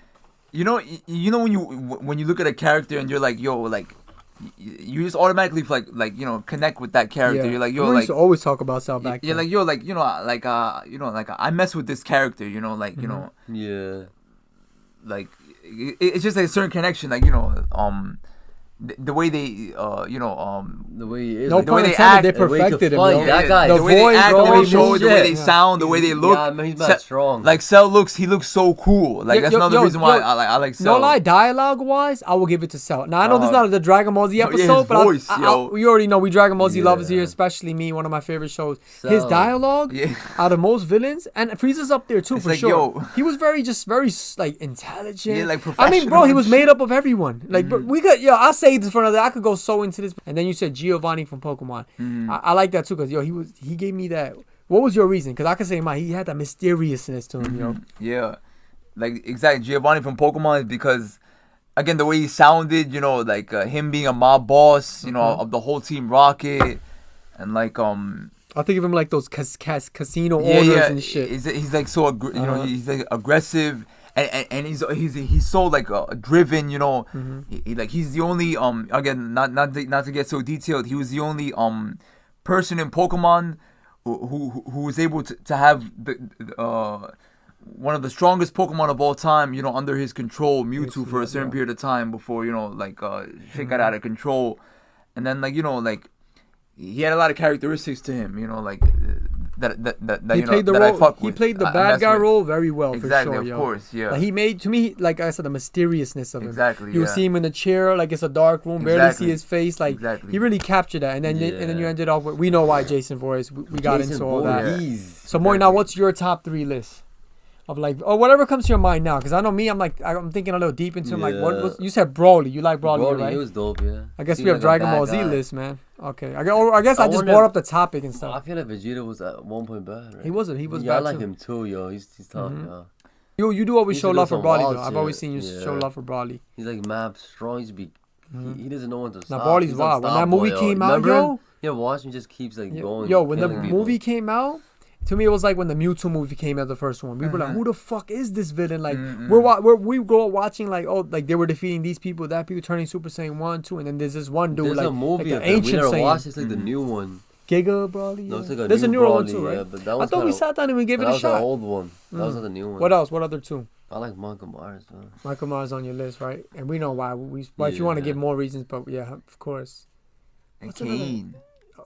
you know when you look at a character and you're like, yo, like you just automatically like you know connect with that character.
Yeah.
You're like,
We
yo,
used
like
to always talk about Sal back
you're
then.
like, yo, like, you know, like I mess with this character, you know, like, you know,
Yeah.
like it's just like a certain connection, like, you know, the way they you know
The way he is.
No
like,
the way
pun
they
intended,
act,
they
the way he can
perfected him,
fight,
bro.
that guy.
The
the way they
voice,
act,
bro,
the way they
he
move,
moves,
the way
yeah.
they sound, the way they look.
Yeah, man, he's mad strong.
Like Cell he looks so cool. Like that's another reason why I like Cell.
No lie, dialogue wise, I will give it to Cell. Now I know this is not the Dragon Ball Z
yeah,
episode,
his
but
voice, yo.
you already know we Dragon Ball Z lovers
Yeah.
here, especially me, one of my favorite shows.
Cell.
His dialogue
Yeah.
out of most villains, and Frieza's up there too
It's
for
like,
sure.
yo.
He was very like intelligent.
Yeah, like
I mean, bro, he was
professional.
made up of everyone. Like, bro, we could, I'll say this for another. I could go so into this. And then you said Giovanni from Pokemon. I like that too, cause he gave me that. What was your reason? Cause I could say he had that mysteriousness to him, yo.
Yeah, like exactly Giovanni from Pokemon is because, again, the way he sounded, you know, like him being a mob boss, you know, of the whole Team Rocket, and like
I think of him like those casino
yeah,
owners
yeah,
and shit.
he's like so you know, he's like aggressive. And he's so like driven, you know. He's the only again not to get so detailed. He was the only person in Pokemon who was able to have the one of the strongest Pokemon of all time, you know, under his control, Mewtwo, for a certain period of time before, you know, like shit got out of control. And then, like, you know, like he had a lot of characteristics to him, you know, like that
He
you know
played the
that I
role.
fuck
He
with.
played the
I
bad
mess
guy
with.
role very well,
Exactly,
for sure,
of
yo.
course, yeah.
Like, he made, to me, like I said, the mysteriousness of him.
Exactly,
You
yeah.
see him in the chair, like it's a dark room, barely
Exactly.
see his face. Like,
Exactly.
he really captured that. And then you ended off with, we know why Jason Voorhees. We got
Jason
into all that.
Voorhees.
So, Moy, now what's your top 3 list? Of like, or whatever comes to your mind now, because I know me, I'm thinking a little deep into him. Like, what was you said? Broly, you like Broly, right?
He was dope, yeah.
I guess
He
we
was
have
like a
Dragon
bad
Ball Z
guy.
list, man. Okay, I guess I just
wonder
brought
if-
up the topic and
I
stuff.
feel like Vegeta was at one point bad, right?
He wasn't. He was
yeah,
bad
I like
too.
him too, yo. He's tough, yo.
You do always
He
show
used to do
love for
some
Broly
wild
though. I've
shit.
always seen you
Yeah.
show love for Broly.
He's like mad strong. He used to be. He doesn't know when to
Now
stop.
Broly's
He's
wild. When that
unstoppable,
movie
yo.
came out,
Remember
yo.
him? Yeah, watch him just keeps like going.
Yo, when the
killing people.
movie came out, to me it was like when the Mewtwo movie came out, the first one. We were like, who the fuck is this villain? Like, we go watching like, oh, like they were defeating these people, that people turning Super Saiyan 1, 2, and then there's this one dude
There's
like,
a movie
like
of
the
it. We
ancient
never
Saiyan.
watched. It's like the new one.
Giga Broly.
No,
Yeah.
it's like a
There's a
new
newer one
Broly,
too, right?
yeah, but that
I
was
thought we
kinda-
sat down and we gave it
That
a
was the
shot.
old one. That was not the new one.
What else? What other two?
I like Michael Myers, man.
Michael Myers on your list, right? And we know why. If you want to
Yeah.
give more reasons, but yeah, of course.
And
What's another-
Kane.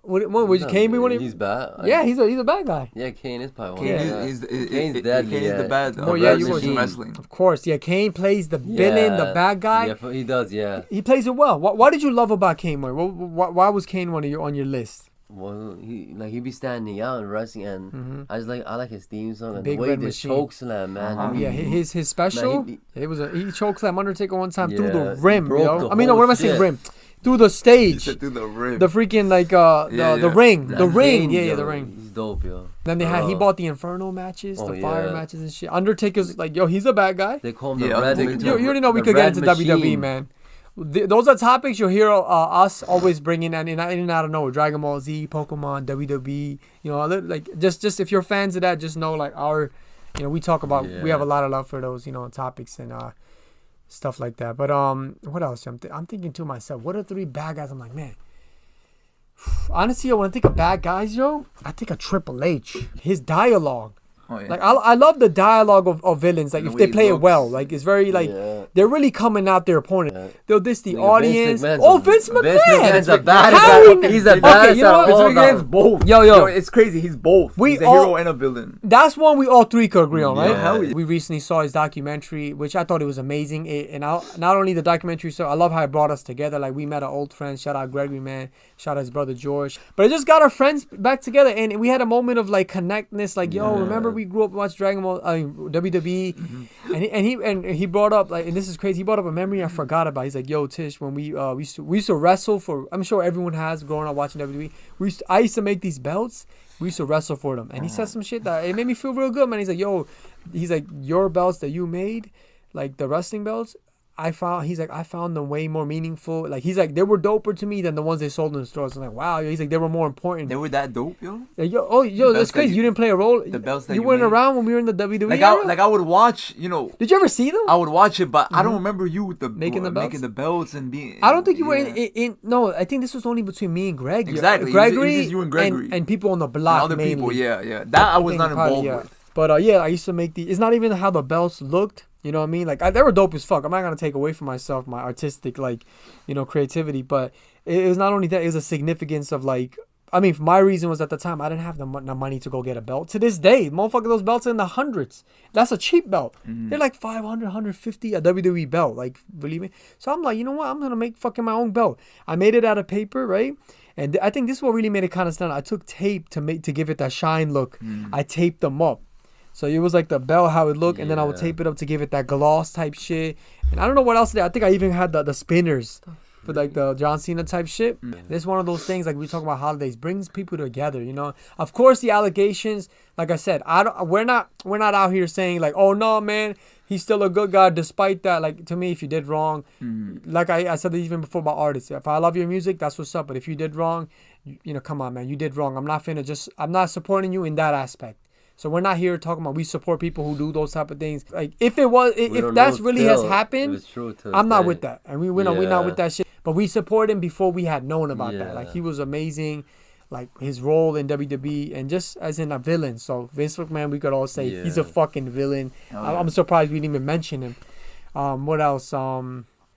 What Kane be one of
He's bad.
Yeah, he's a bad guy.
Yeah, Kane is probably one.
Kane
Yeah.
Kane's
deadly,
Kane is
yeah.
the bad.
Oh, yeah, you
bad
was-
machine wrestling.
Of course, yeah. Kane plays the villain, the bad guy.
Yeah, he does. Yeah.
He plays it well. What did you love about Kane, Moy? Why was Kane on your list?
Well, he be standing out and wrestling, and I like his theme song and
Big
the way
Red
they
Machine.
choke slam, man.
Oh yeah, his special.
Man,
he chokeslammed Undertaker one time through
Yeah,
the rim,
broke
yo.
the
I mean, no,
whole
what am I saying?
shit.
Rim, through the
He
stage,
said through the rim.
the freaking like
Yeah,
the
yeah.
ring,
That
the ring.
Kane,
Yeah,
yo,
the ring.
He's dope, yo.
Then he bought the Inferno matches, the
Oh,
fire
yeah.
matches and shit. Undertaker's like, yo, he's a bad guy.
They call him the
Yeah,
red.
Undertaker
You already know we
the
could get
Red
into WWE,
Machine.
man. Those are topics you'll hear us always bringing in and out of nowhere. Dragon Ball Z, Pokemon, WWE. You know, like just if you're fans of that, just know like we talk about. We have a lot of love for those topics and stuff like that. But what else? I'm thinking to myself, what are 3 bad guys? I'm like, man. Honestly, when I think of bad guys, yo, I think of Triple H. His dialogue.
Oh, yeah.
Like I love the dialogue of villains. Like
And
if
the
they
way he
play it
looks.
well, like it's very like
Yeah.
they're really coming out their opponent.
Yeah.
They'll diss the
Nigga,
audience.
Vince
Oh,
McMahon's
Vince
a-
McMahon.
Vince McMahon's the baddest
How
out-
we-
he's the
Okay,
baddest
you know
out
what?
of all
Vince McMahon's
them.
both.
Yo.
It's crazy. He's both.
We
He's a
all-
hero and a villain.
That's one we all 3 could agree on, right?
Yeah. Hell
yeah.
We recently saw his documentary, which I thought it was amazing. Not only the documentary, so I love how it brought us together. Like we met our old friends. Shout out Gregory, man. Shout out his brother George. But it just got our friends back together, and we had a moment of like connectness. Like, yo, remember we grew up watching Dragon Ball, WWE, and he brought up like, and this is crazy. He brought up a memory I forgot about. He's like, yo, Tish, when we used to wrestle for. I'm sure everyone has growing up watching WWE. I used to make these belts. We used to wrestle for them, and he said some shit that it made me feel real good, man. He's like, yo, your belts that you made, like the wrestling belts, I found them way more meaningful. Like, he's like, they were doper to me than the ones they sold in the stores. I'm like, wow. He's like, they were more important.
They were that dope, yo.
That's crazy. You didn't play a role.
The belts that
you weren't
made.
around when we were in the WWE.
Like I would watch, you know.
Did you ever see them?
I would watch it, but I don't remember you with the
making the belts
and being.
I don't think you were in. No, I think this was only between me and Greg.
Exactly,
Gregory,
it was just you and Gregory
and people on the block.
And other
mainly.
people, yeah. That I was not involved with.
But yeah, I used to make the. It's not even how the belts looked. You know what I mean? Like, they were dope as fuck. I'm not gonna take away from myself my artistic, like, you know, creativity. But it was not only that. It was a significance of, like, I mean, my reason was at the time I didn't have the money to go get a belt. To this day, motherfucker, those belts are in the hundreds. That's a cheap belt. They're like 500, 150 a WWE belt. Like, believe me. So I'm like, you know what? I'm gonna make fucking my own belt. I made it out of paper, right? And I think this is what really made it kind of stand out. I took tape to give it that shine look. I taped them up. So it was like the belt, how it looked, and then I would tape it up to give it that gloss type shit. And I don't know what else. I think I even had the spinners for like the John Cena type shit. This is one of those things, like we talk about holidays, brings people together, you know. Of course, the allegations, like I said, we're not out here saying like, oh no, man, he's still a good guy despite that. Like, to me, if you did wrong, like I said even before about artists, if I love your music, that's what's up. But if you did wrong, you know, come on, man, you did wrong. I'm not supporting you in that aspect. So we're not here talking about we support people who do those type of things. Like, if that's really has happened, I'm not with that. And we're not with that shit. But we support him before we had known about that. Like, he was amazing. Like, his role in WWE and just as in a villain. So Vince McMahon, we could all say he's a fucking villain. I'm surprised we didn't even mention him. What else?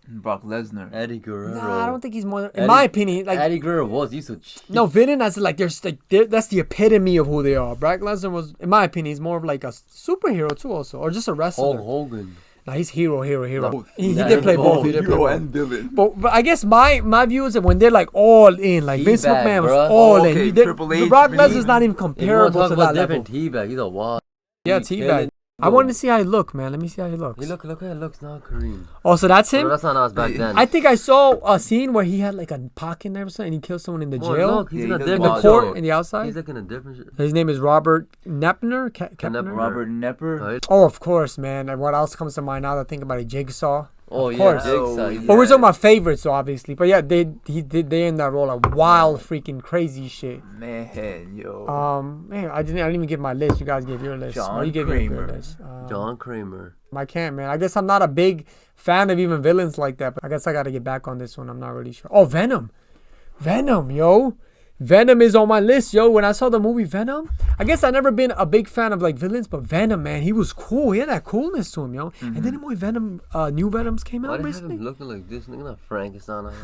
Brock Lesnar,
Eddie Guerrero.
Nah, I don't think he's more. In my opinion, like
Eddie Guerrero was used to cheat.
No, villain as like that's the epitome of who they are. Brock Lesnar was, in my opinion, he's more of like a superhero too, also, or just a wrestler.
Hulk Hogan.
Nah, he's hero.
No,
he did play both. He did
hero
play
and villain.
But I guess my view is that when they're like all in, like Vince McMahon was all in.
Triple H.
Brock Lesnar's not even comparable to that level.
Teabag, he's a wild.
Yeah, Teabag. I wanted to see how he looked, man. Let me see how he looks.
Look how he looks now, Kareem.
Oh, so that's him?
No, that's not us back then.
I think I saw a scene where he had like a pocket and everything, and he killed someone in the jail.
Look, he's in a different
in the court, in the outside.
He's like in a different.
His name is Robert Knepner.
Robert Knepper.
Oh, of course, man. And what else comes to mind now that I think about it? Jigsaw.
Oh,
of course.
Jigsaw.
But we're talking about favorites, so obviously. But yeah, they in that role like wild, freaking crazy shit.
Man, yo.
Man, I didn't even give my list. You guys gave your list.
John Kramer.
John Kramer.
I can't, man. I guess I'm not a big fan of even villains like that. But I guess I got to get back on this one. I'm not really sure. Oh, Venom, yo. Venom is on my list, yo. When I saw the movie Venom, I guess I've never been a big fan of like villains, but Venom, man, he was cool. He had that coolness to him, yo. And then the movie Venom, New Venoms came out recently.
Why looking like this? Look at Frankenstein. And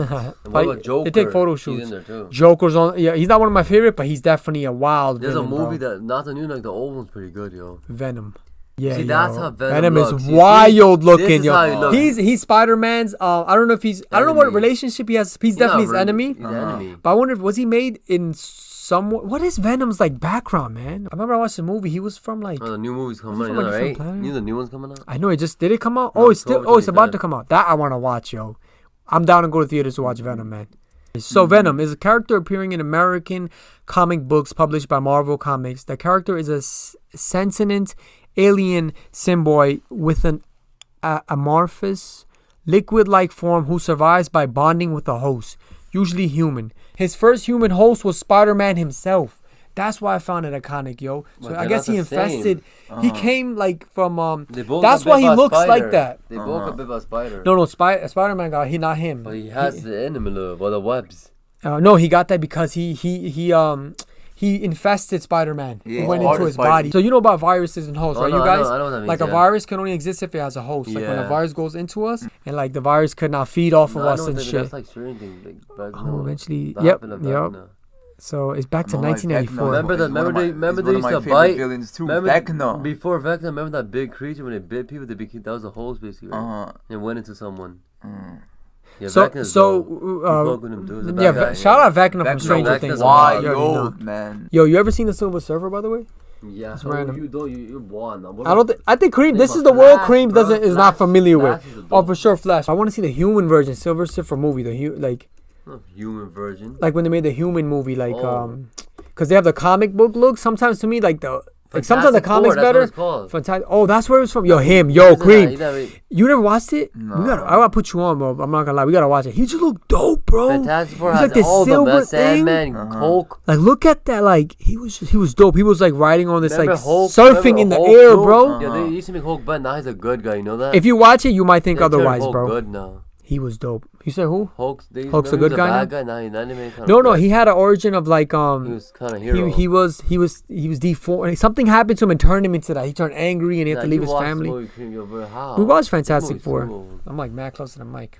what about Joker?
They take photo shoots.
He's in there too.
Joker's on. Yeah, he's not one of my favorite, but he's definitely a wild.
There's
villain,
a movie
bro.
that not the new, like the old one's pretty good, yo.
Venom. Yeah,
see, that's how
Venom
looks.
is wild looking, yo.
How he looks.
He's Spider-Man's. I don't know if he's. I don't know what relationship he has. He's definitely his enemy.
He's enemy.
But I wonder, was he made in some? What is Venom's like background, man? I remember I watched the movie. He was from like.
Oh, the new movie's coming out,
like,
right? You
planet?
know the new one's coming out.
I know it just did. It come out?
No,
Oh, it's still. Oh, it's about
2010.
to come out. That I want to watch, yo. I'm down to go to theaters to watch Venom, man. So Venom is a character appearing in American comic books published by Marvel Comics. The character is a sentient alien symbiote with an amorphous liquid-like form who survives by bonding with a host, usually human. His first human host was Spider-Man himself. That's why I found it iconic, yo. So
But
I guess he infested. He came like from.
They both
That's
got
why
bit
he
by a
looks
spider.
like that.
They both got bit by a spider.
No, Spider-Man got not him.
But he has the animal or the webs.
No, he got that because he infested Spider-Man.
Yeah,
It went
part
into
of
his
Spider-
body. So you know about viruses and hosts,
Oh,
right?
no,
You
I
guys,
know what that means,
like a
yeah.
virus can only exist if it has a host. Like when a
Yeah.
virus goes into us, and like the virus could not feed off of
No, I
us
know
and
that,
shit.
that's like certain things. Like,
Oh, eventually,
that
yep.
happened like that, no.
So it's back to
No, like
1994.
Vecna.
Remember that?
He's one of
Remember
my
they used to
favorite
bite.
villains too.
Remember
Vecna.
Before Vecna, remember that big creature when it bit people? That was a host basically, right? And went into someone. Yeah, Vecna's dope. Spoke with him too. He's a bad guy,
shout out Vecna from
Vecna,
Stranger
Vecna's
Things.
wild.
You already know.
Man.
Yo, you ever seen the Silver Surfer, by the way?
Yeah,
That's
so
random.
you're one.
I think Kareem. This
about
is the world
Flash,
Kareem
bro.
is not familiar
Flash
with.
is a
Oh,
dope.
for sure, Flash. I want to see the human version, Silver Surfer movie.
Human version.
Like when they made the human movie, like
Oh.
because they have the comic book look. Sometimes to me, like the Like sometimes the comics
Four,
better.
that's what it's called.
Oh, that's where it was from. Yo, him. Yo, Kareem.
That?
You never watched it?
No.
I gotta put you on, bro. I'm not gonna lie. We gotta watch it. He just looked dope, bro.
Fantastic Four
He's
has
like this
all
silver
the
thing.
Sandman, Hulk.
Like, look at that. Like, he was dope. He was like riding on this,
Remember
like,
Hulk?
surfing in the
Hulk
air,
too?
bro.
Yeah, they used to make Hulk bad. Now he's a good guy. You know that?
If you watch it, you might think
They turned
otherwise,
Hulk
bro.
good now.
He was dope. You said who?
Hulk's
a good guy now?
bad guy. Now he's not even kind
No,
of
he had an origin of like
He was kind of hero.
he was deformed. Something happened to him and turned him into that. He turned angry and he had to leave his family. We watched Fantastic Four. I'm like mad close to the mic.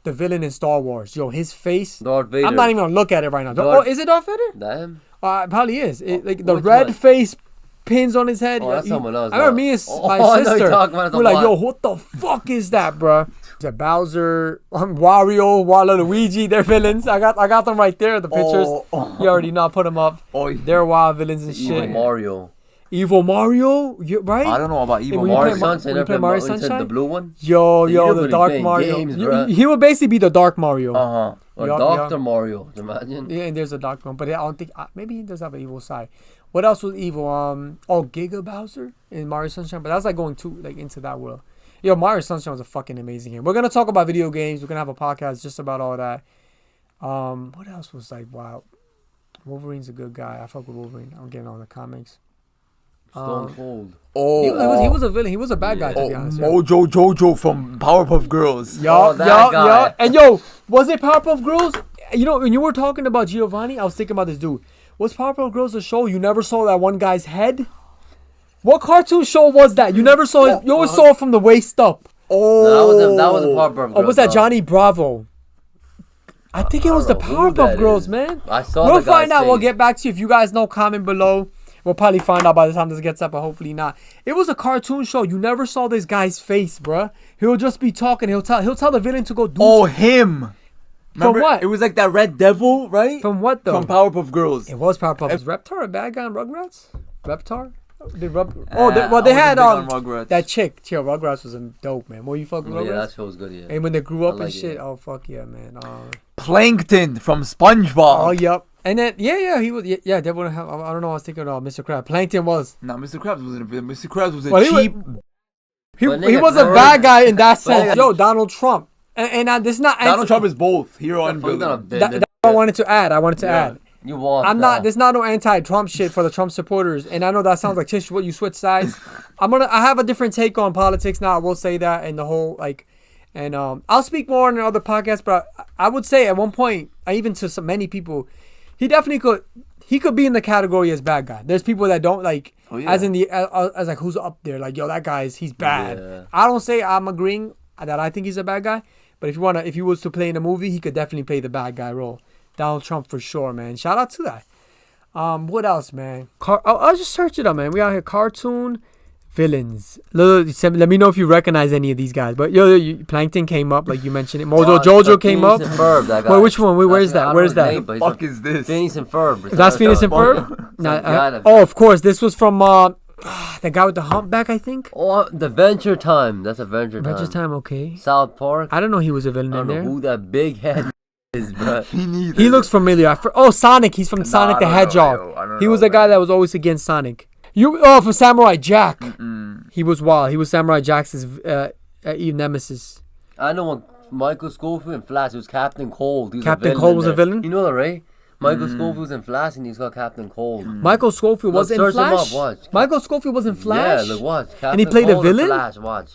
The villain in Star Wars, yo, his face.
Darth Vader.
I'm not even gonna look at it right now. Is it Darth Vader?
Damn.
It probably is. Like the
which
red
one?
face pins on his head.
Oh, that's someone else.
I remember me and my
I know you're
sister.
talking about it.
We're like, yo, what the fuck is that, bro? Is that Bowser, Wario, Waluigi? They're villains. I got them right there. The pictures. You already know. I put them up. They're wild villains and
Evil
shit.
Mario.
Evil Mario, right?
I don't know about Evil
when you
Mario.
play
Sunshine.
you play Mario
Sunshine,
Sunshine?
the blue one.
Yo, the
really
Dark
playing
Mario.
games, bruh.
He would basically be the Dark Mario.
Or
Yup,
Dr.
yup.
Mario. Imagine.
Yeah, and there's a Dark one, but I don't think maybe he does have an evil side. What else was evil? Giga Bowser in Mario Sunshine, but that's like going too like into that world. Yo, Mario Sunshine was a fucking amazing game. We're gonna talk about video games. We're gonna have a podcast just about all that. What else was like wow? Wolverine's a good guy. I fuck with Wolverine. I'm getting on the comics.
Stone Cold.
He was a villain. He was a bad guy to be honest. Yeah.
Mojo Jojo from Powerpuff Girls.
Yo,
that guy.
And yo, was it Powerpuff Girls? You know, when you were talking about Giovanni, I was thinking about this dude. Was Powerpuff Girls a show you never saw that one guy's head? What cartoon show was that? You never saw it. You always saw it from the waist up.
No, that was a Powerpuff Girls.
Or was that Johnny Bravo? I think it was the Powerpuff Girls, man.
I saw
We'll
the guy's
find out. We'll
face.
get back to you. If you guys know, comment below. We'll probably find out by the time this gets up, but hopefully not. It was a cartoon show. You never saw this guy's face, bruh. He'll just be talking. He'll tell the villain to go do something.
Him. Remember,
From what?
It was like that Red Devil, right?
From what though?
From Powerpuff Girls.
It was Powerpuff. Is Reptar a bad guy in Rugrats? Reptar? They had
Rugrats.
that chick. Chill, Rugrats was dope, man. What you fuck with
Yeah,
Rugrats?
that show was good. Yeah.
And when they grew up
I like
and shit,
it.
oh fuck yeah, man.
Plankton from SpongeBob.
Oh yep. And then he was they wouldn't have. I don't know. I was thinking of Mr. Crab. Plankton was.
No, Mr. Krabs wasn't a villain. Mr. Krabs was a
Well,
cheap.
He
But nigga,
was a
Donald-
bad guy in that
But
sense.
nigga-
Yo, Donald Trump. And this is not.
Donald Trump is both hero and
Fuck, not a
villain.
villain.
That's what I wanted to add. add.
You want
I'm
that.
not. There's not no anti-Trump shit for the Trump supporters, and I know that sounds like Tish. What you switch sides? I have a different take on politics now. I will say that, and the whole like, and I'll speak more in other podcasts. But I would say at one point, even to many people, he definitely could. He could be in the category as bad guy. There's people that don't like, as in the as like who's up there. Like yo, that he's bad.
Yeah.
I don't say I'm agreeing that I think he's a bad guy, but if he was to play in a movie, he could definitely play the bad guy role. Donald Trump for sure, man. Shout out to that. What else, man? I'll just search it up, man. We out here cartoon villains. Let me know if you recognize any of these guys. But Plankton came up, like you mentioned it. Mojo Jojo came up.
Ferb, that guy.
Wait, which one? Where's that? Where's that?
What the fuck is this?
Phineas and Ferb.
That's Phineas and Ferb. Of course. This was from the guy with the humpback, I think.
Oh, the Adventure Time. That's Adventure Time.
Adventure Time. Okay.
South Park.
I don't know he was a villain
I
in
don't know
there.
who that big head is, bro.
He looks familiar. Sonic. He's from Sonic the Hedgehog. He was the guy that was always against Sonic. From Samurai Jack. He was wild. He was Samurai Jack's nemesis.
I know when Michael Scofield in Flash, it was Captain Cold.
Captain Cold was a villain?
You know that, right? Michael Scofield was in Flash and he's got Captain Cold.
Michael Scofield was in
search him
Flash?
up, watch.
Michael Scofield was in Flash?
Yeah, look, watch.
And he
Captain
played a
Cold in
villain?
Flash, watch.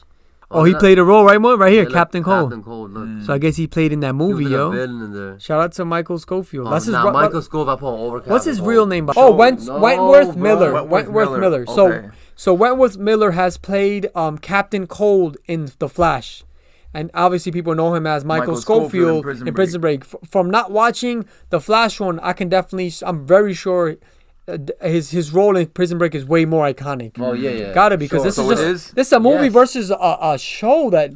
Oh, he played a role, right, Mo? Right here,
Yeah, look,
Captain Cold.
Captain Cold, look.
So I guess he played in that
He
movie,
was like a
yo.
villain in there.
Shout out to Michael Scofield.
Oh,
That's his
Michael Scofield, I put him over
What's
Captain
his
Cold.
real name? Wentworth
bro.
Miller.
Wentworth Miller. Okay.
So Wentworth Miller has played Captain Cold in The Flash. And obviously people know him as Michael Scofield in Prison Break. From not watching the Flash one, I'm very sure his role in Prison Break is way more iconic.
Oh, yeah.
Gotta be, because this is a movie versus a show that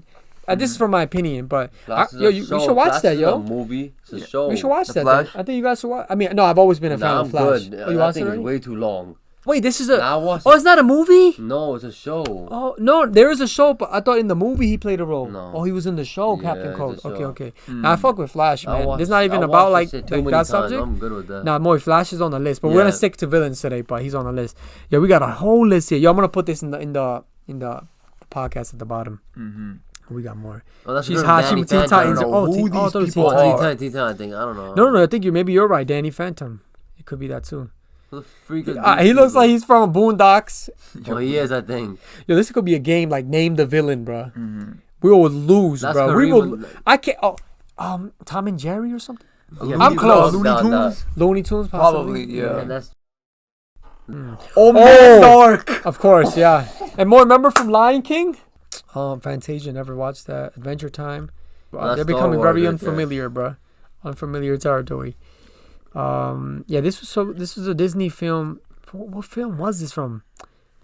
this is from my opinion, but we should watch that, yo.
It's a movie. It's a show.
We should watch that.
Flash?
I think you guys should watch. I mean, no, I've always been a fan
Nah,
of
I'm
Flash.
good.
Oh, you
I
watched it
think it's
already?
way too long.
Wait, this is
Nah, I watched
it's not a movie?
No, it's a show.
Oh, no, there is a show, but I thought in the movie he played a role.
No.
Oh, he was in the show,
Yeah,
Captain
it's
Cold.
a show.
Okay. Now, I fuck with Flash, man.
I
It's not even
watched
about, like
shit too many
that
times.
subject.
I'm good with that.
Nah, Moy, Flash is on the list, but we're gonna
Yeah.
stick to villains today. But he's on the list. Yeah, we got a whole list here. Yo, I'm gonna put this in the podcast at the bottom. We got more.
Oh, that's
She's
good.
hot.
Danny
She Teen
Phantom.
Titans.
I don't know
Oh,
who
Teen-
these
oh, those
people
Teen
are.
Titans.
Teen Titans, I think. I don't know.
No. I think maybe you're right. Danny Phantom. It could be that too.
Who the freak is
He
these
looks
people?
like he's from Boondocks.
Oh, he is, I think.
Yo, this could be a game like name the villain, bro. We will lose,
That's
bro. We
Kareem.
will. I can't. Oh, Tom and Jerry or something.
Yeah,
I'm
Looney
close.
Tunes?
Looney
Nah,
Tunes?
Looney Tunes,
Probably,
possibly.
yeah.
And that's
Oh, man, dark.
Of course, yeah. And more, remember from Lion King? Fantasia, never watched that. Adventure Time.
That's
They're
Star
becoming
Wars
very
right there.
unfamiliar, bro. Unfamiliar territory. Yeah, this was a Disney film. What film was this from?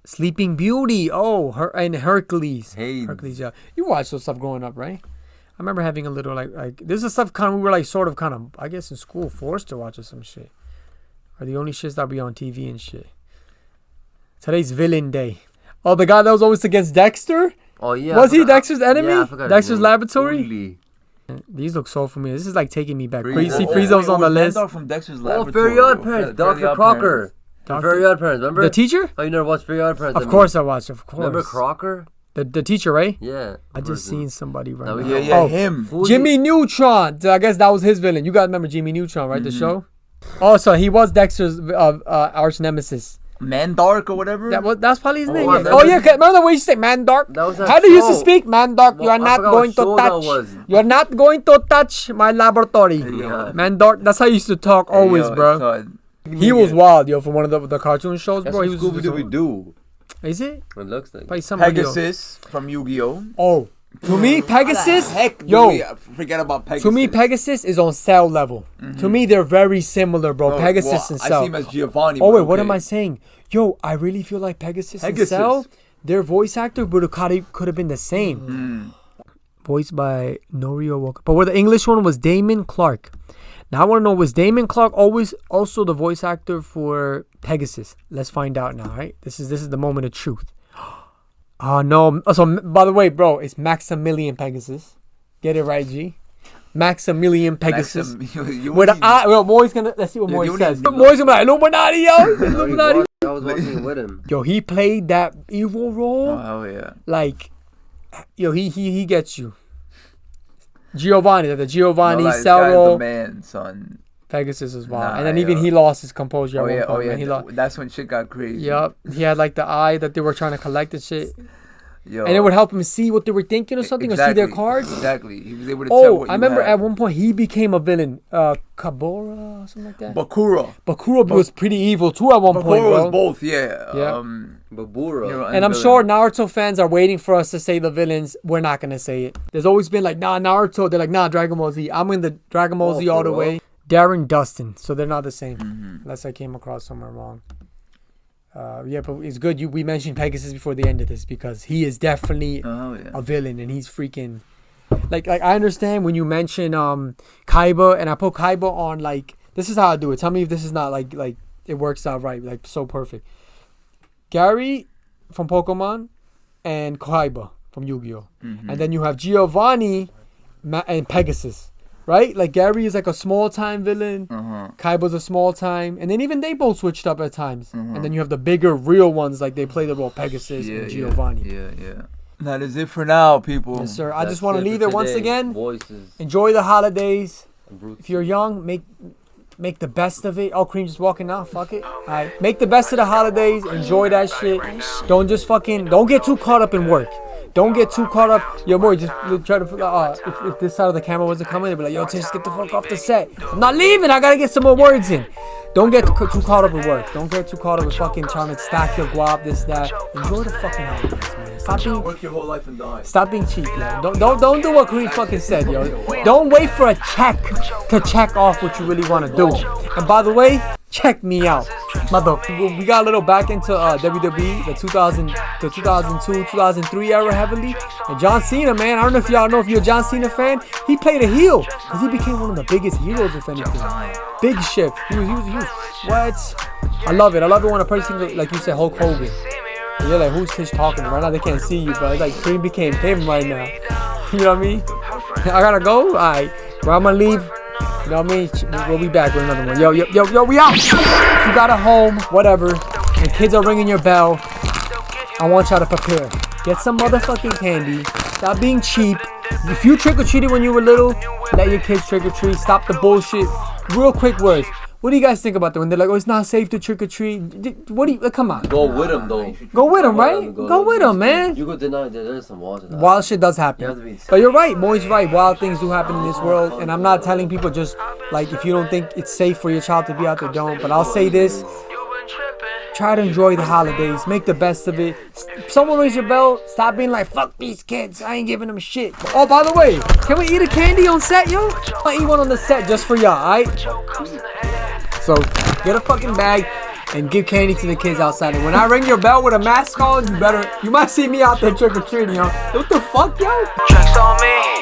Sleeping Beauty. Oh, and Hercules.
Hey.
Hercules, yeah. You watched those stuff growing up, right? I remember having a little like this is stuff kind of we were like sort of kind of I guess in school forced to watch or some shit. Or the only shits that be on TV and shit. Today's Villain Day. Oh, the guy that was always against Dexter?
Oh yeah.
Was he Dexter's enemy?
Yeah, I forgot his
Dexter's
name.
Laboratory?
Uli.
These look so familiar. This is like taking me back.
Frieza.
See,
Oh,
Frieza's on the list.
From Dexter's
Oh,
Laboratory.
Very Odd Parents. Dr. Crocker. Very Odd Parents. Remember?
The teacher?
Oh, you never watched Very Odd Parents?
Of course I watched. Of course.
Remember Crocker?
The teacher, right?
Yeah.
I just seen somebody right
Now we
now.
can-
Yeah,
Oh,
him.
Who's
Jimmy Neutron. I guess that was his villain. You guys remember Jimmy Neutron, right? The show. Oh, so he was Dexter's arch nemesis.
Man Dark or whatever.
That's probably his name.
I
Yeah.
remember-
Oh yeah, remember the way you say "man dark"?
That was that
How do you used to
show.
speak "man dark"? You
Well,
are
I
not
forgot
going
what
to
show that
touch.
was.
You are not going to touch my laboratory.
Yeah.
Man dark. That's how you used to talk always, bro. He was wild, yo, from one of the cartoon shows,
That's
bro.
what
He was
Scooby-Doo.
Is it?
It looks like.
By somebody.
Pegasus from Yu-Gi-Oh.
Oh, to me, Pegasus.
Heck,
Yo,
forget about Pegasus.
to me, Pegasus is on Cell level. To me, they're very similar, bro.
No,
Pegasus
well,
and
I
Cell.
see him as Giovanni.
Oh
but
wait, what
okay.
am I saying? Yo, I really feel like Pegasus and
Pegasus.
Cell, their voice actor could have been the same. Voiced by Norio Walker. But where the English one was Damon Clark. Now I want to know, was Damon Clark always also the voice actor for Pegasus? Let's find out now, right? This is the moment of truth. Oh no. So by the way, bro, it's Maximilian Pegasus. Get it right, G. Maximilian Pegasus. With the eye, well, Moy's gonna let's see what Moy
you
says.
need-
Moy's gonna be like Illuminati, yo. Illuminati.
I was watching with him.
Yo, he played that evil role.
Oh hell yeah.
Like, yo, he gets you. Giovanni, the Giovanni
No, like, this guy is the
Cell
man, son.
Pegasus as well.
Nah,
and then even
yo.
he lost his composure.
Oh
at
yeah,
one point,
oh yeah.
man. He lost.
That's when shit got crazy.
Yup. He had like the eye that they were trying to collect and shit.
Yo.
And it would help him see what they were thinking or something, or see their cards.
Exactly. He was able to tell
Oh,
what
I
you
remember
had.
at one point he became a villain. Kabora or something like that.
Bakura.
Bakura was pretty evil too at one point,
Bakura
bro.
was both, yeah.
Yeah.
Babura.
hero
And I'm
villain.
sure Naruto fans are waiting for us to say the villains. We're not gonna say it. There's always been like, nah, Naruto. They're like, nah, Dragon Ball Z. I'm in the Dragon Ball Z all the way. Darren Dustin. So they're not the same. Unless I came across somewhere wrong. Yeah, but it's good we mentioned Pegasus before the end of this because he is definitely
Oh yeah.
a villain and he's freaking like I understand when you mention Kaiba and I put Kaiba on like this is how I do it. Tell me if this is not like it works out right, like so perfect. Gary from Pokemon and Kaiba from Yu-Gi-Oh! And then you have Giovanni and Pegasus. Right? Like Gary is like a small time villain. Kaiba's a small time. And then even they both switched up at times. And then you have the bigger real ones like they play the role Pegasus and Giovanni.
Yeah. That is it for now, people.
Yes, sir. I just want to leave it once again.
Voices.
Enjoy the holidays. If you're young, make the best of it. Oh, Kareem just walking out. Fuck it. All right. Make the best of the holidays. Enjoy that shit. Don't get too caught up in work. Don't get too caught up. Yo, boy, just try to. If this side of the camera wasn't coming, they'd be like, yo, Tish, get the fuck off the set. I'm not leaving. I gotta get some more words in. Don't get too caught up with work. Don't get too caught up with fucking trying to stack your guap, this, that. Enjoy the fucking holidays, man. Stop being.
Work your whole life and die.
Stop being cheap, yo. Don't do what Kareem fucking said, yo. Don't wait for a check to check off what you really want to do. And by the way, check me out. We got a little back into WWE, the 2002, 2003 era heavily. And John Cena, man, I don't know if y'all know if you're a John Cena fan. He played a heel because he became one of the biggest heroes, if anything. Big shift. He was what? I love it. I love it when a person, like you said, Hulk Hogan. And you're like, who's Tish talking to? Right now they can't see you, but it's like Kareem became him right now. You know what I mean? I gotta go. All right. Well, I'm gonna leave. You know what I mean? We'll be back with another one. Yo, we out. If you got a home, whatever, and kids are ringing your bell, I want y'all to prepare. Get some motherfucking candy. Stop being cheap. If you trick-or-treated when you were little, let your kids trick-or-treat. Stop the bullshit. Real quick words. What do you guys think about that when they're like, oh, it's not safe to trick-or-treat? What do you, come on.
Go with them, though.
Go with them, right? Go with them, man.
You could deny that there's some
wild shit does happen. But you're right. Mohit's right. Wild things do happen in this world. And I'm not telling people just, like, if you don't think it's safe for your child to be out there, don't. But I'll say this. Try to enjoy the holidays. Make the best of it. Someone rings your bell. Stop being like, fuck these kids. I ain't giving them shit. Oh, by the way, can we eat a candy on set, yo? I'll eat one on the set just for y'all, alright? So, get a fucking bag and give candy to the kids outside. And when I ring your bell with a mask on, you might see me out there trick-or-treating, yo. What the fuck, yo?
Tricks on me.